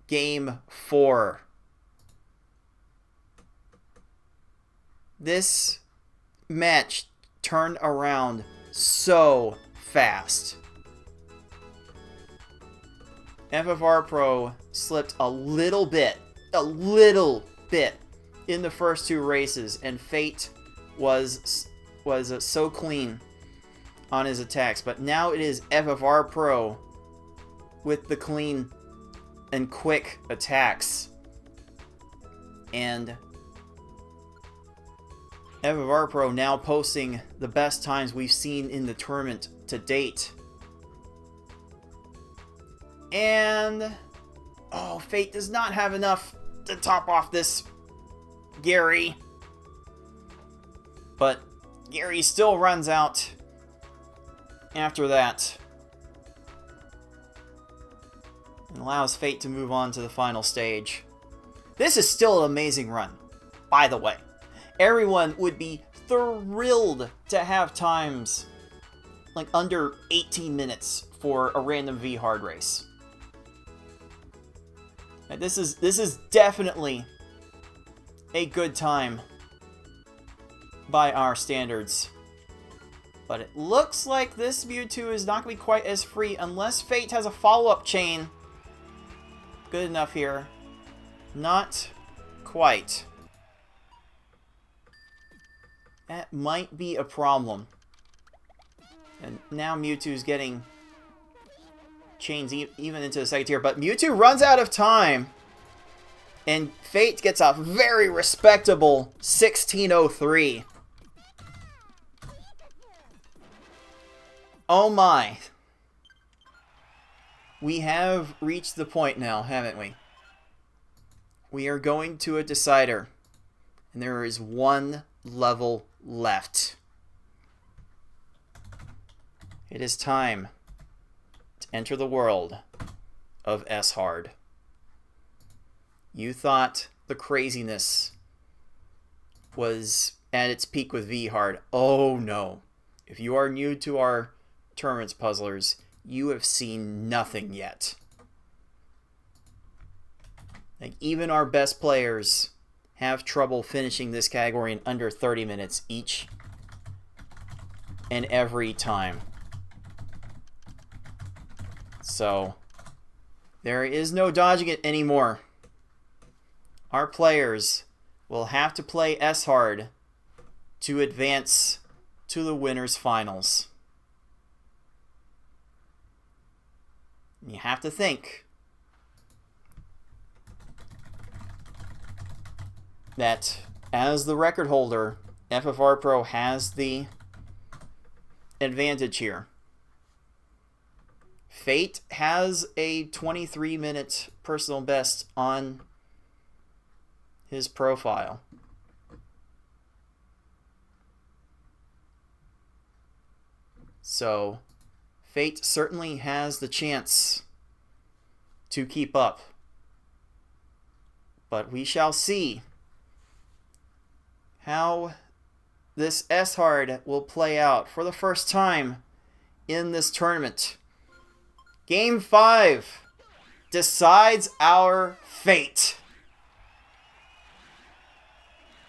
Game 4. This match turned around so fast. FFR Pro slipped a little bit in the first 2 races, and Fate was so clean on his attacks. But now it is FFR Pro with the clean and quick attacks. And FFR Pro now posting the best times we've seen in the tournament to date. And oh, Fate does not have enough to top off this Gary. But Gary still runs out after that. And allows Fate to move on to the final stage. This is still an amazing run, by the way. Everyone would be thrilled to have times like under 18 minutes for a random V-Hard race. And this is definitely a good time by our standards. But it looks like this Mewtwo is not going to be quite as free unless Fate has a follow-up chain. Good enough here. Not quite. That might be a problem. And now Mewtwo's getting chains even into the second tier. But Mewtwo runs out of time. And Fate gets a very respectable 16:03. Oh my. We have reached the point now, haven't we? We are going to a decider. And there is 1 level left. It is time to enter the world of S-Hard. You thought the craziness was at its peak with V-Hard. Oh no. If you are new to our tournaments, puzzlers, you have seen nothing yet. Like, even our best players have trouble finishing this category in under 30 minutes each and every time. So, there is no dodging it anymore. Our players will have to play S-Hard to advance to the winners finals. You have to think that as the record holder, FFR Pro has the advantage here. Fate has a 23-minute personal best on his profile. So, Fate certainly has the chance to keep up. But we shall see how this S-Hard will play out for the first time in this tournament. Game 5 decides our fate.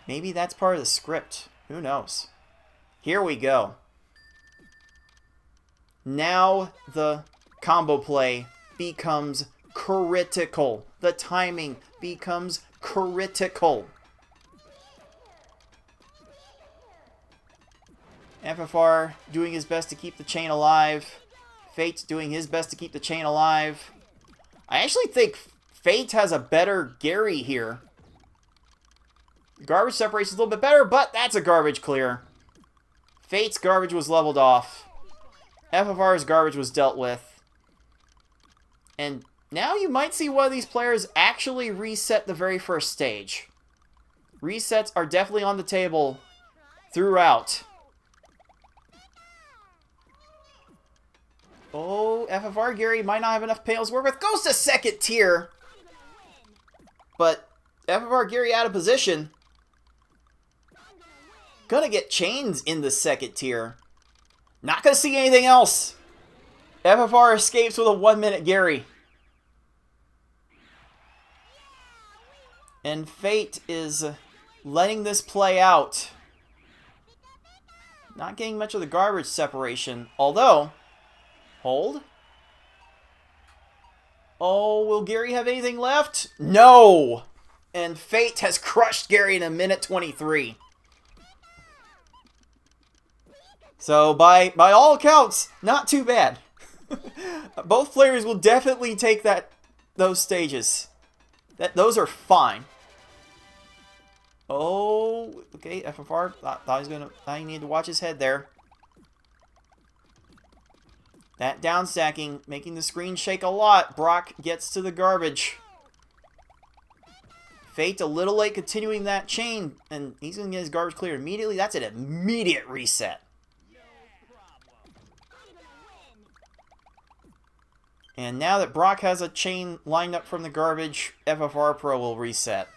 Maybe that's part of the script. Who knows? Here we go. Now the combo play becomes critical. The timing becomes critical. FFR doing his best to keep the chain alive. Fate's doing his best to keep the chain alive. I actually think Fate has a better Gary here. Garbage separation is a little bit better, but that's a garbage clear. Fate's garbage was leveled off. FFR's garbage was dealt with. And now you might see one of these players actually reset the very first stage. Resets are definitely on the table throughout. Oh, FFR Gary might not have enough pails to work with. Goes to second tier. But FFR Gary out of position. Gonna get chains in the second tier. Not gonna see anything else. FFR escapes with a 1-minute Gary. And Fate is letting this play out. Not getting much of the garbage separation. Although, hold. Oh, will Gary have anything left? No! And Fate has crushed Gary in 1:23. So, by all accounts, not too bad. Both players will definitely take those stages. Those are fine. Oh, okay, FFR. Thought he needed to watch his head there. That down stacking, making the screen shake a lot. Brock gets to the garbage. Fate a little late continuing that chain, and he's going to get his garbage cleared immediately. That's an immediate reset. And now that Brock has a chain lined up from the garbage, FFR Pro will reset.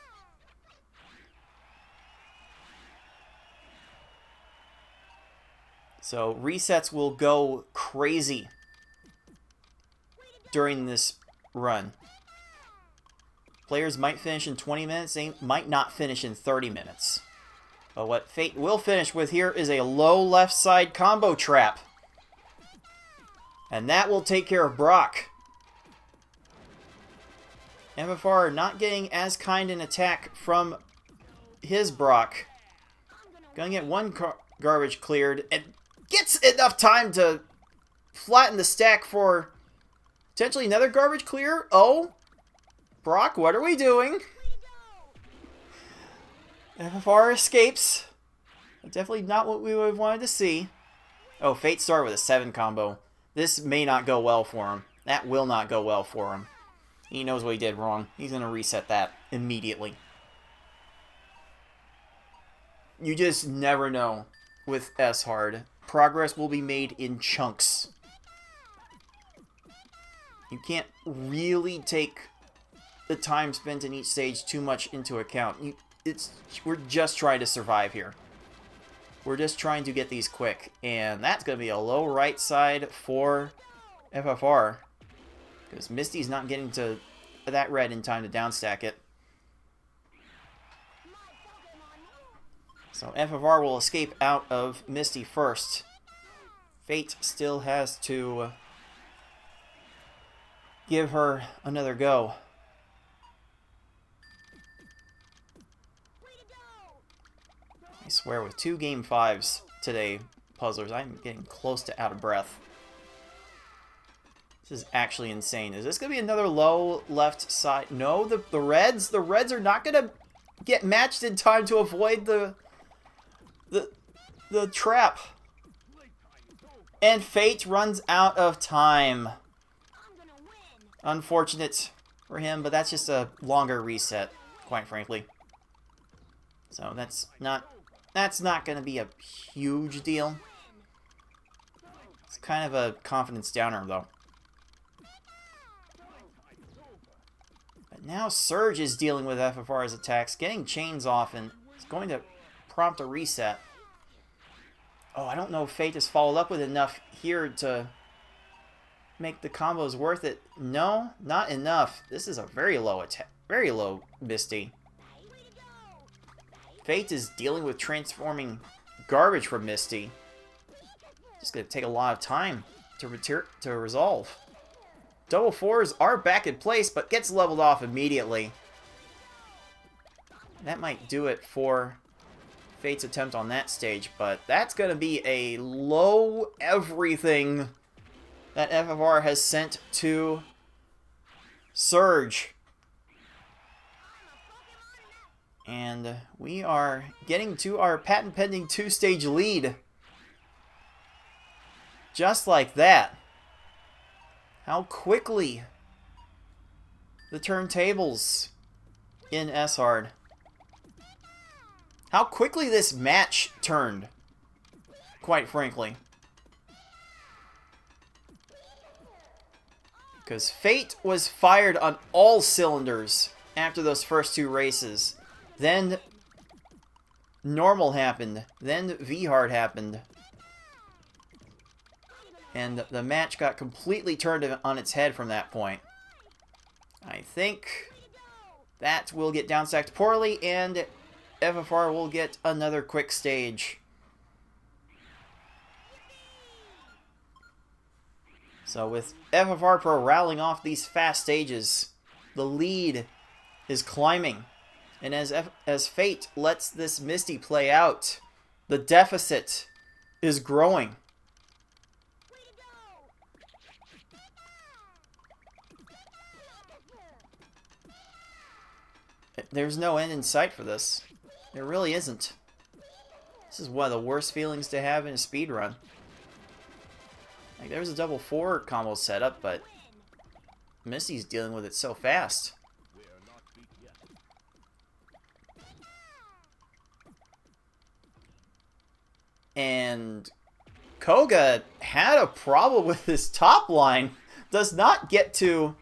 So resets will go crazy during this run. Players might finish in 20 minutes, they might not finish in 30 minutes. But what Fate will finish with here is a low left side combo trap. And that will take care of Brock. FFR not getting as kind an attack from his Brock. Gonna get one garbage cleared and gets enough time to flatten the stack for potentially another garbage clear. Oh, Brock, what are we doing? FFR escapes. Definitely not what we would have wanted to see. Oh, Fate started with a 7 combo. This may not go well for him. That will not go well for him. He knows what he did wrong. He's going to reset that immediately. You just never know with S-Hard. Progress will be made in chunks. You can't really take the time spent in each stage too much into account. We're just trying to survive here. We're just trying to get these quick. And that's going to be a low right side for FFR. Because Misty's not getting to that red in time to downstack it. So FFR will escape out of Misty first. Fate still has to give her another go. I swear, with 2 Game 5s today, Puzzlers, I'm getting close to out of breath. This is actually insane. Is this going to be another low left side? No, the Reds? The Reds are not going to get matched in time to avoid the trap. And Fate runs out of time. Unfortunate for him, but that's just a longer reset, quite frankly. So that's not going to be a huge deal. It's kind of a confidence downer, though. But now Surge is dealing with FFR's attacks, getting chains off, and it's going to prompt a reset. Oh, I don't know if Fate has followed up with enough here to make the combos worth it? No, not enough. This is a very low attack, very low Misty. Fate is dealing with transforming garbage from Misty. It's gonna take a lot of time to resolve. Double fours are back in place, but gets leveled off immediately. That might do it for Fate's attempt on that stage, but that's gonna be a low everything that FFR has sent to Surge. And we are getting to our patent-pending 2-stage lead. Just like that. How quickly the turntables in S-Hard. How quickly this match turned, quite frankly. Because Fate was fired on all cylinders after those first two races. Then normal happened. Then V-Hard happened. And the match got completely turned on its head from that point. I think that will get downstacked poorly, and FFR will get another quick stage. So with FFR Pro rattling off these fast stages, the lead is climbing. And as Fate lets this Misty play out, the deficit is growing. There's no end in sight for this. There really isn't. This is one of the worst feelings to have in a speedrun. Like, there's a double 4 combo setup, but Misty's dealing with it so fast. And Koga had a problem with his top line. Does not get to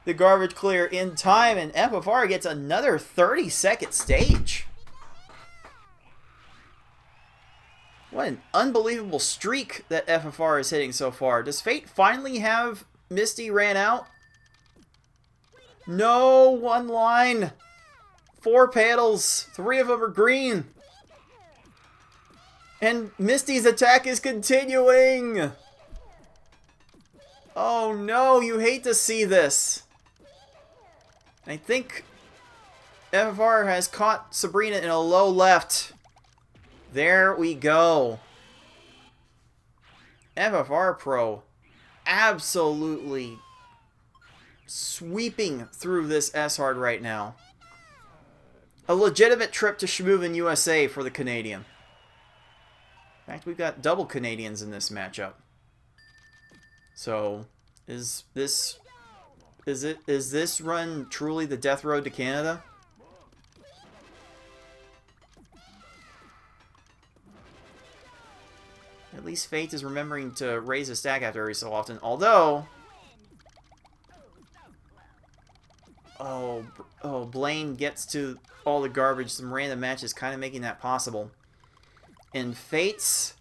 the garbage clear in time, and FFR gets another 30-second stage. What an unbelievable streak that FFR is hitting so far. Does Fate finally have Misty ran out? No, one line. 4 panels. 3 of them are green. And Misty's attack is continuing. Oh no, you hate to see this. I think FFR has caught Sabrina in a low left. There we go. FFR Pro absolutely sweeping through this S-Hard right now. A legitimate trip to Schmoovin, USA for the Canadian. In fact, we've got double Canadians in this matchup. So, is this run truly the death road to Canada? At least Fate is remembering to raise a stack after every so often. Although, Blaine gets to all the garbage, some random matches, kind of making that possible. And Fate's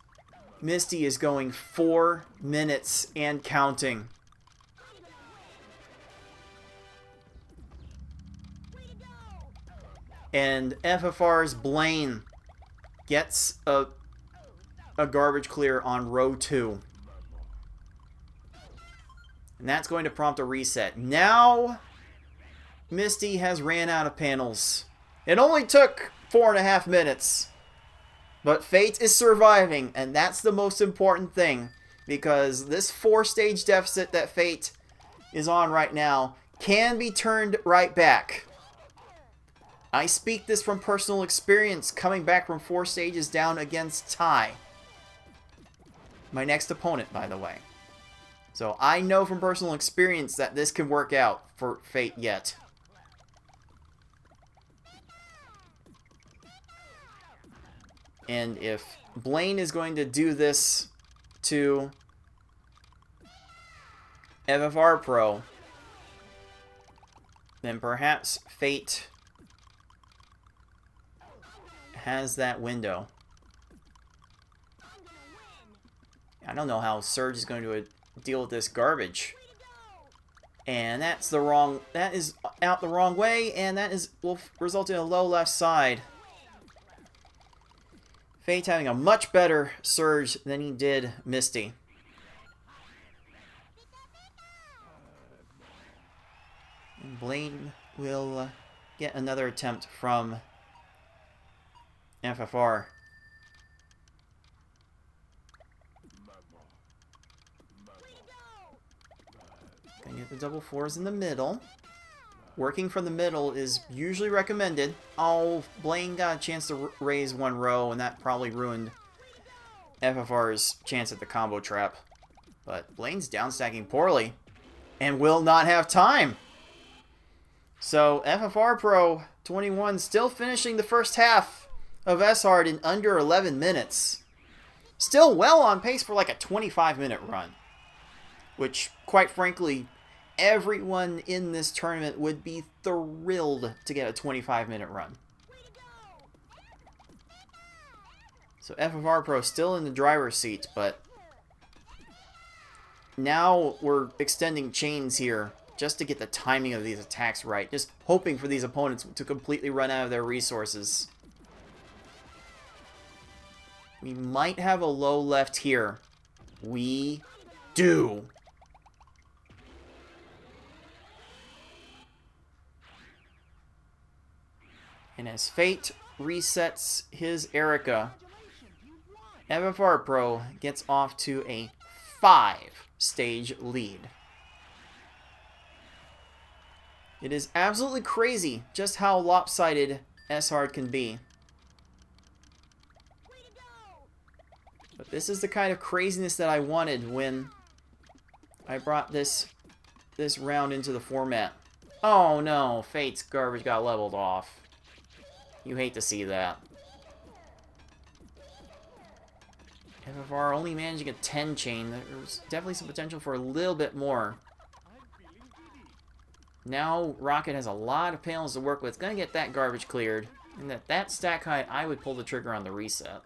Misty is going 4 minutes and counting. And FFR's Blaine gets a garbage clear on row 2. And that's going to prompt a reset. Now, Misty has ran out of panels. It only took 4.5 minutes. But Fate is surviving, and that's the most important thing. Because this 4-stage deficit that Fate is on right now can be turned right back. I speak this from personal experience, coming back from 4 stages down against Ty. My next opponent, by the way. So I know from personal experience that this can work out for Fate yet. And if Blaine is going to do this to FFR Pro, then perhaps Fate has that window. I don't know how Surge is going to deal with this garbage. And that is out the wrong way, and will result in a low left side. Fate's having a much better surge than he did Misty. And Blaine will get another attempt from FFR. Gonna get the double fours in the middle. Working from the middle is usually recommended. Oh, Blaine got a chance to raise one row, and that probably ruined FFR's chance at the combo trap. But Blaine's downstacking poorly and will not have time. So FFR Pro 21 still finishing the first half of S-Hard in under 11 minutes. Still well on pace for like a 25-minute run. Which, quite frankly, everyone in this tournament would be thrilled to get a 25-minute run. So FFR Pro still in the driver's seat, but now we're extending chains here just to get the timing of these attacks right. Just hoping for these opponents to completely run out of their resources. We might have a low left here. We do. And as Fate resets his Erica, FFR Pro gets off to a 5-stage lead. It is absolutely crazy just how lopsided S-Hard can be. But this is the kind of craziness that I wanted when I brought this round into the format. Oh no, Fate's garbage got leveled off. You hate to see that. FFR only managing a 10 chain. There's definitely some potential for a little bit more. Now Rocket has a lot of panels to work with. Gonna get that garbage cleared. And at that stack height, I would pull the trigger on the reset.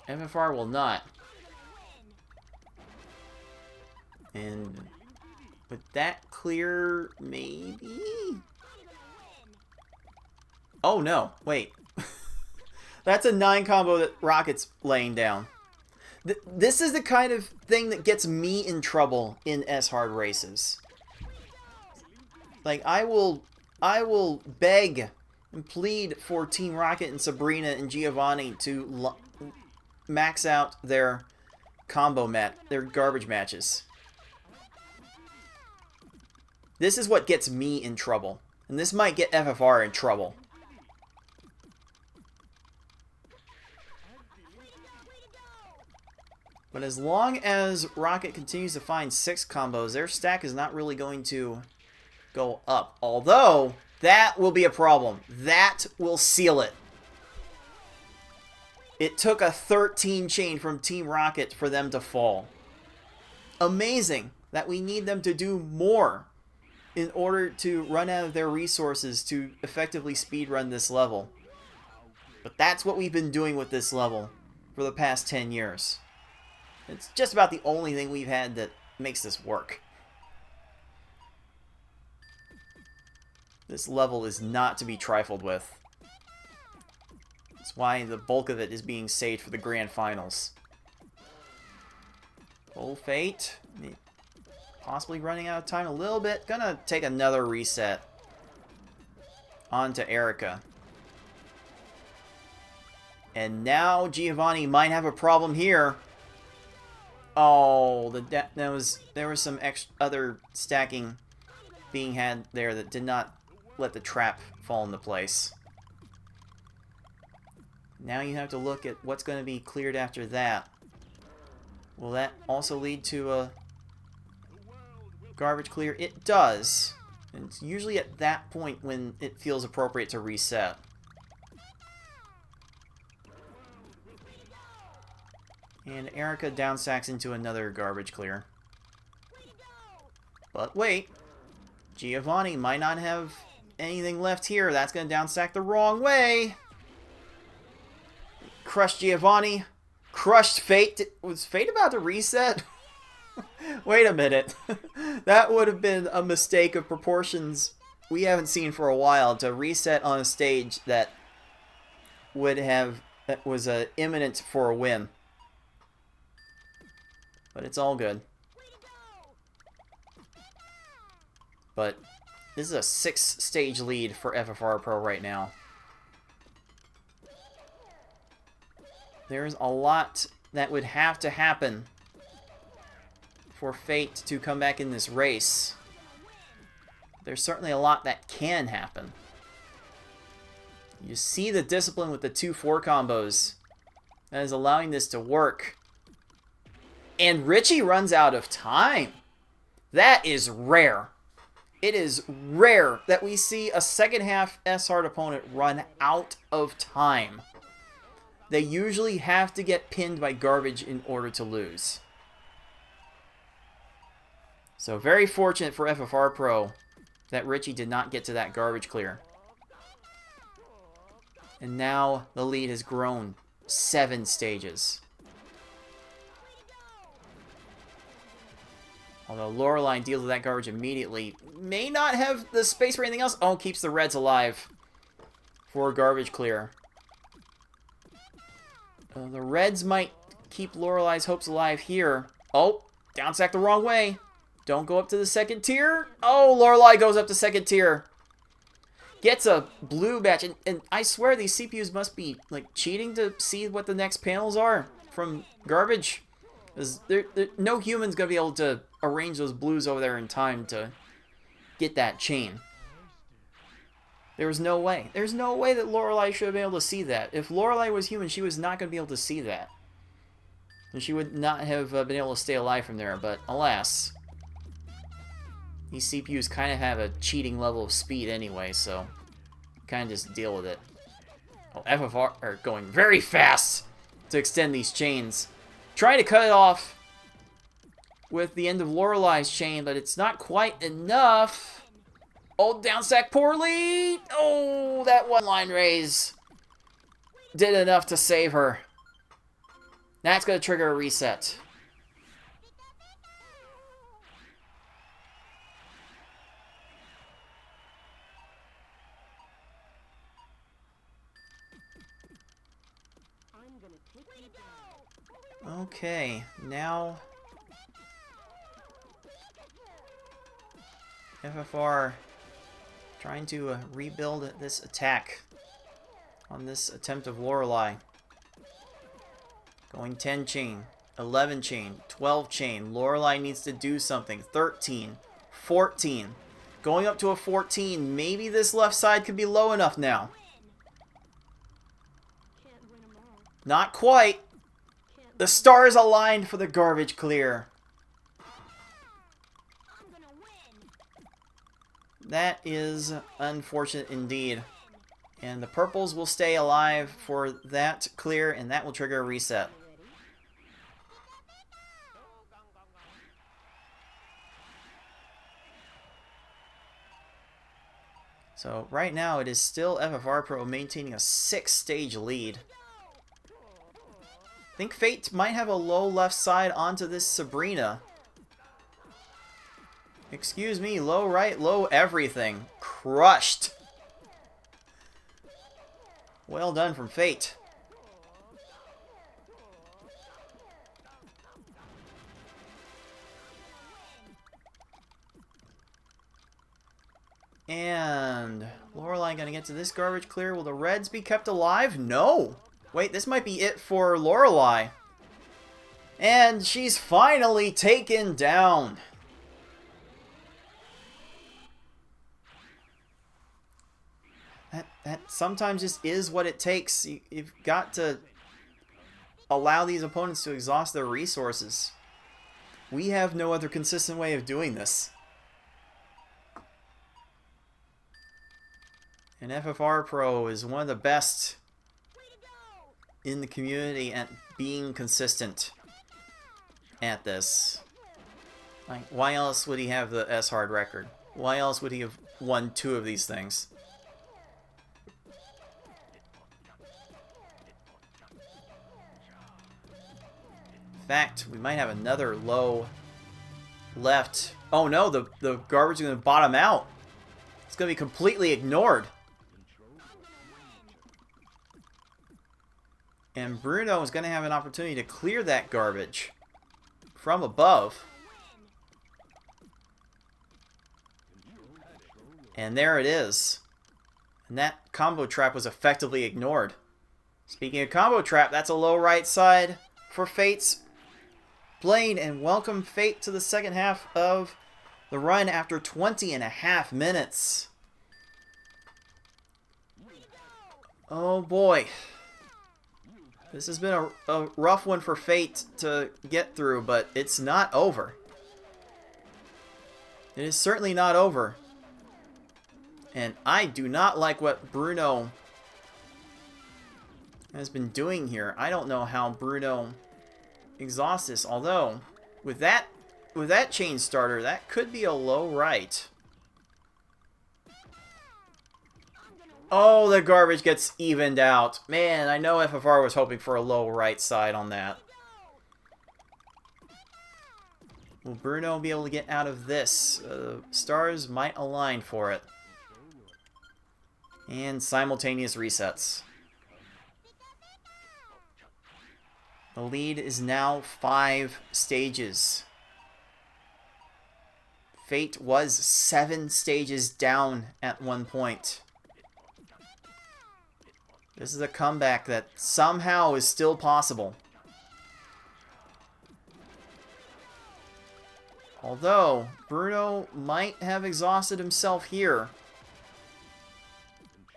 FFR will not. And with that clear, maybe? Oh no, wait. That's a 9 combo that Rocket's laying down. This is the kind of thing that gets me in trouble in S-Hard races. Like, I will beg and plead for Team Rocket and Sabrina and Giovanni to max out their their garbage matches. This is what gets me in trouble. And this might get FFR in trouble. But as long as Rocket continues to find 6 combos, their stack is not really going to go up. Although, that will be a problem. That will seal it. It took a 13 chain from Team Rocket for them to fall. Amazing that we need them to do more in order to run out of their resources to effectively speedrun this level. But that's what we've been doing with this level for the past 10 years. It's just about the only thing we've had that makes this work. This level is not to be trifled with. That's why the bulk of it is being saved for the grand finals. Full Fate. Possibly running out of time a little bit. Gonna take another reset. On to Erica. And now Giovanni might have a problem here. Oh, there was some other stacking being had there that did not let the trap fall into place. Now you have to look at what's going to be cleared after that. Will that also lead to a garbage clear? It does. And it's usually at that point when it feels appropriate to reset. And Erica downstacks into another garbage clear. But wait, Giovanni might not have anything left here. That's going to downstack the wrong way. Crush Giovanni. crushed Fate. Was Fate about to reset? Wait a minute. That would have been a mistake of proportions we haven't seen for a while, to reset on a stage that was imminent for a win. But it's all good. But this is a 6-stage lead for FFR Pro right now. There's a lot that would have to happen for Fate to come back in this race. There's certainly a lot that can happen. You see the discipline with the 2-4 combos that is allowing this to work. And Richie runs out of time. That is rare. It is rare that we see a second half S-Hard opponent run out of time. They usually have to get pinned by garbage in order to lose. So very fortunate for FFR Pro that Richie did not get to that garbage clear. And now the lead has grown 7 stages. Although Lorelei deals with that garbage immediately. May not have the space for anything else. Oh, keeps the Reds alive for garbage clear. The Reds might keep Lorelei's hopes alive here. Oh, down sack the wrong way. Don't go up to the second tier. Oh, Lorelei goes up to second tier. Gets a blue badge. And I swear these CPUs must be like cheating to see what the next panels are from garbage. Because no human's going to be able to arrange those blues over there in time to get that chain. There's no way. There's no way that Lorelei should have been able to see that. If Lorelei was human, she was not going to be able to see that. And she would not have been able to stay alive from there. But alas, these CPUs kind of have a cheating level of speed anyway, so kind of just deal with it. Oh, FFR are going very fast to extend these chains. Trying to cut it off with the end of Lorelei's chain, but it's not quite enough. Oh, down sack poorly. Oh, that one line raise did enough to save her. That's going to trigger a reset. Okay, now FFR trying to rebuild this attack on this attempt of Lorelei. Going 10 chain, 11 chain, 12 chain. Lorelei needs to do something. 13, 14. Going up to a 14. Maybe this left side could be low enough now. Not quite. The stars aligned for the garbage clear. That is unfortunate indeed. And the purples will stay alive for that clear, and that will trigger a reset. So right now it is still FFR Pro maintaining a 6-stage lead. I think Fate might have a low left side onto this Sabrina. Excuse me, low right, low everything. Crushed. Well done from Fate. And Lorelei gonna get to this garbage clear. Will the Reds be kept alive? No. Wait, this might be it for Lorelei. And she's finally taken down. That sometimes just is what it takes. You've got to allow these opponents to exhaust their resources. We have no other consistent way of doing this. And FFR Pro is one of the best in the community at being consistent at this. Like, why else would he have the S-Hard record? Why else would he have won 2 of these things? In fact, we might have another low left. Oh no, the garbage is going to bottom out. It's going to be completely ignored. And Bruno is going to have an opportunity to clear that garbage from above. And there it is. And that combo trap was effectively ignored. Speaking of combo trap, that's a low right side for Fate's Blade. And welcome Fate to the second half of the run after 20.5 minutes. Oh boy. This has been a rough one for Fate to get through, but it's not over. It is certainly not over. And I do not like what Bruno has been doing here. I don't know how Bruno exhausts this, although with that chain starter, that could be a low right. Oh, the garbage gets evened out. Man, I know FFR was hoping for a low right side on that. Will Bruno be able to get out of this? Stars might align for it. And simultaneous resets. The lead is now 5 stages. Fate was 7 stages down at one point. This is a comeback that somehow is still possible. Although, Bruno might have exhausted himself here.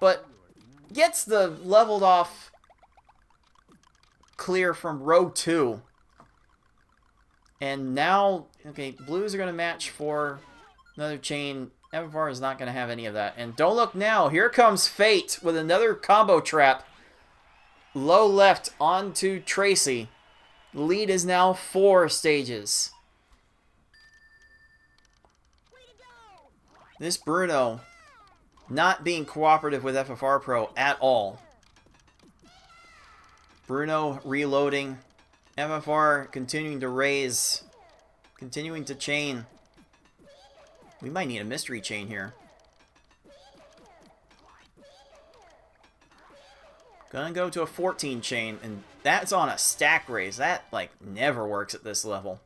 But gets the leveled off clear from row 2. And now, okay, blues are going to match for another chain. FFR is not going to have any of that. And don't look now. Here comes Fate with another combo trap. Low left onto Tracy. The lead is now 4 stages. This Bruno not being cooperative with FFR Pro at all. Bruno reloading. FFR continuing to raise. Continuing to chain. We might need a mystery chain here. Gonna go to a 14 chain, and that's on a stack raise. That, like, never works at this level.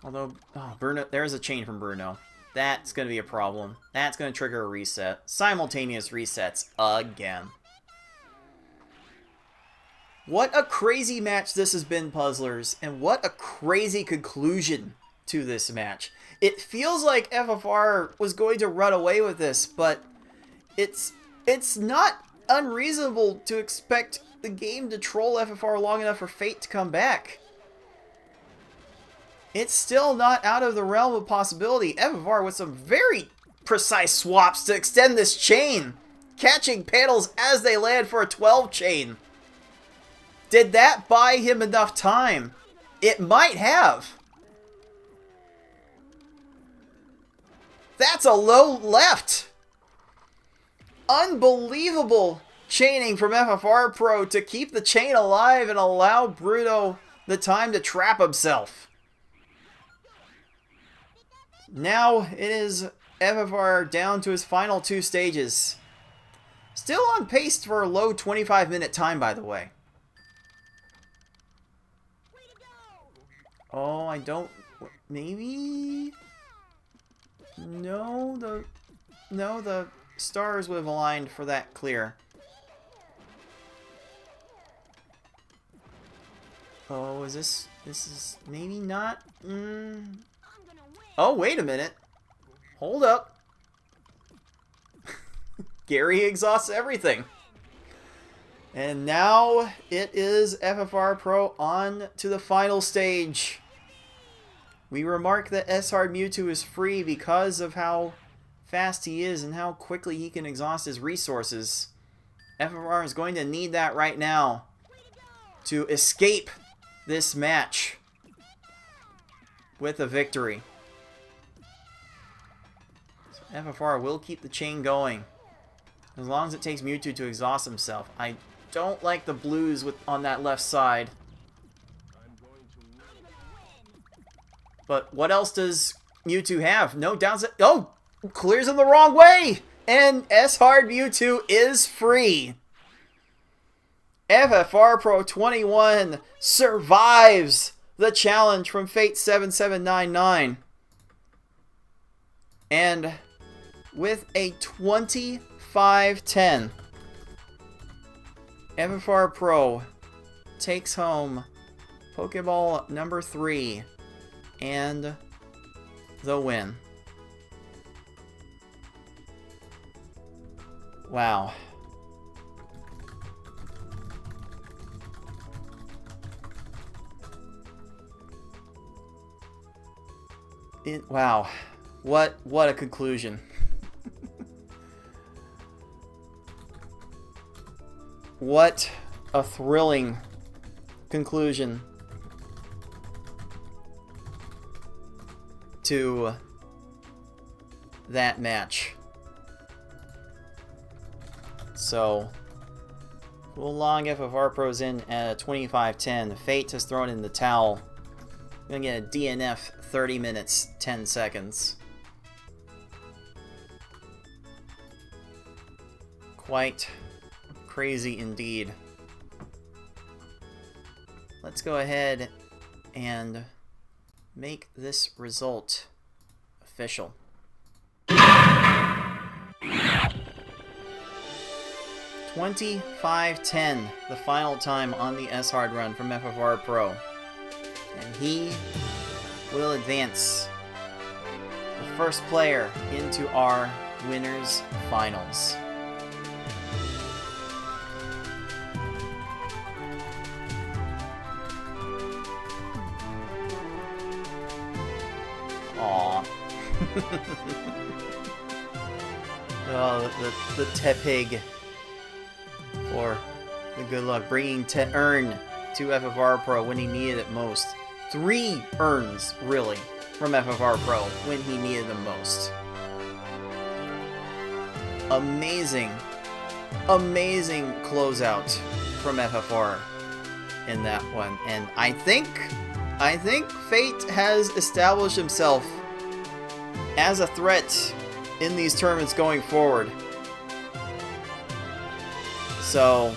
Although, oh, Bruno, there's a chain from Bruno. That's going to be a problem. That's going to trigger a reset. Simultaneous resets again. What a crazy match this has been, Puzzlers. And what a crazy conclusion to this match. It feels like FFR was going to run away with this, but it's not unreasonable to expect the game to troll FFR long enough for Fate to come back. It's still not out of the realm of possibility. FFR with some very precise swaps to extend this chain. Catching panels as they land for a 12 chain. Did that buy him enough time? It might have. That's a low left. Unbelievable chaining from FFR Pro to keep the chain alive and allow Bruno the time to trap himself. Now it is FFR down to his final 2 stages. Still on pace for a low 25-minute time, by the way. Oh, I don't... Maybe... No, the stars would have aligned for that clear. Oh, is this... This is maybe not... Oh, wait a minute. Hold up. Gary exhausts everything. And now it is FFR Pro on to the final stage. We remark that S-Hard Mewtwo is free because of how fast he is and how quickly he can exhaust his resources. FFR is going to need that right now to escape this match with a victory. So FFR will keep the chain going As long as it takes Mewtwo to exhaust himself. I don't like the blues on that left side. But what else does Mewtwo have? No downside. Oh! Clears him the wrong way! And S-Hard Mewtwo is free. FFR Pro 21 survives the challenge from Fate7799. And with a 25-10, FFR Pro takes home Pokeball number 3 and the win. Wow. Wow. What a conclusion. What a thrilling conclusion to that match. So, cool long FFR Pro's in at 25-10. Fate has thrown in the towel. We're gonna get a DNF 30 minutes, 10 seconds. Quite crazy indeed. Let's go ahead and make this result official. 25-10, the final time on the S-Hard run from FFR Pro. And he will advance the first player into our winners finals. Aww. Oh, the Tepig for the good luck, bringing Urn to FFR Pro when he needed it most. 3 urns, really, from FFR Pro when he needed them most. Amazing, amazing closeout from FFR in that one. And I think Fate has established himself as a threat in these tournaments going forward. So,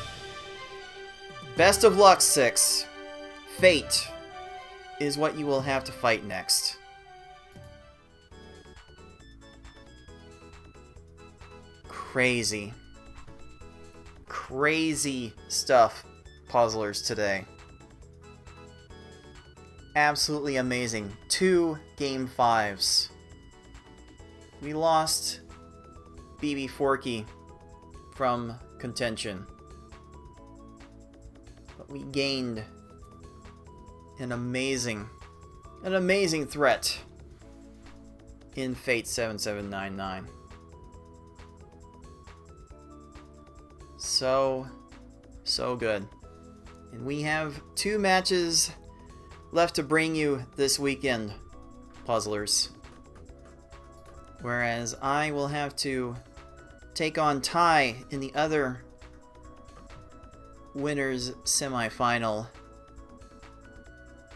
best of luck, 6. Fate is what you will have to fight next. Crazy. Crazy stuff, puzzlers, today. Absolutely amazing. 2 Game 5s. We lost BB Forky from contention, but we gained an amazing threat in Fate7799. So good. And we have 2 matches left to bring you this weekend, puzzlers. Whereas I will have to take on Ty in the other winners semifinal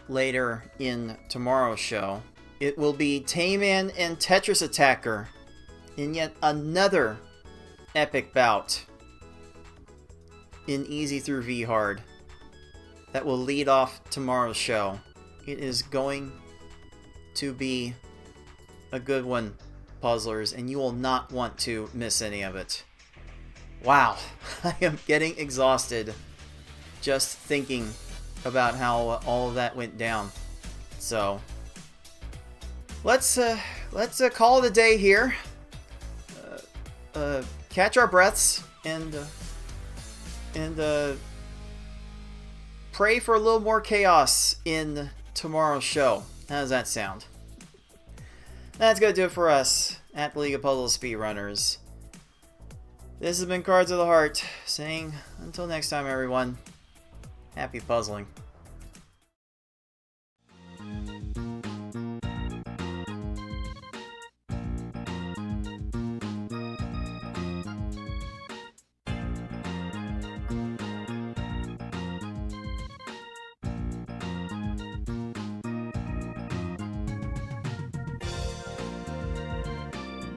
later in tomorrow's show. It will be Tayman and Tetris Attacker in yet another epic bout in Easy through V Hard that will lead off tomorrow's show. It is going to be a good one, puzzlers, and you will not want to miss any of it. Wow, I am getting exhausted just thinking about how all of that went down. So let's call it a day here. Catch our breaths and pray for a little more chaos in tomorrow's show. How does that sound? That's gonna do it for us at the League of Puzzle Speedrunners. This has been Cards of the Heart, saying until next time, everyone, happy puzzling.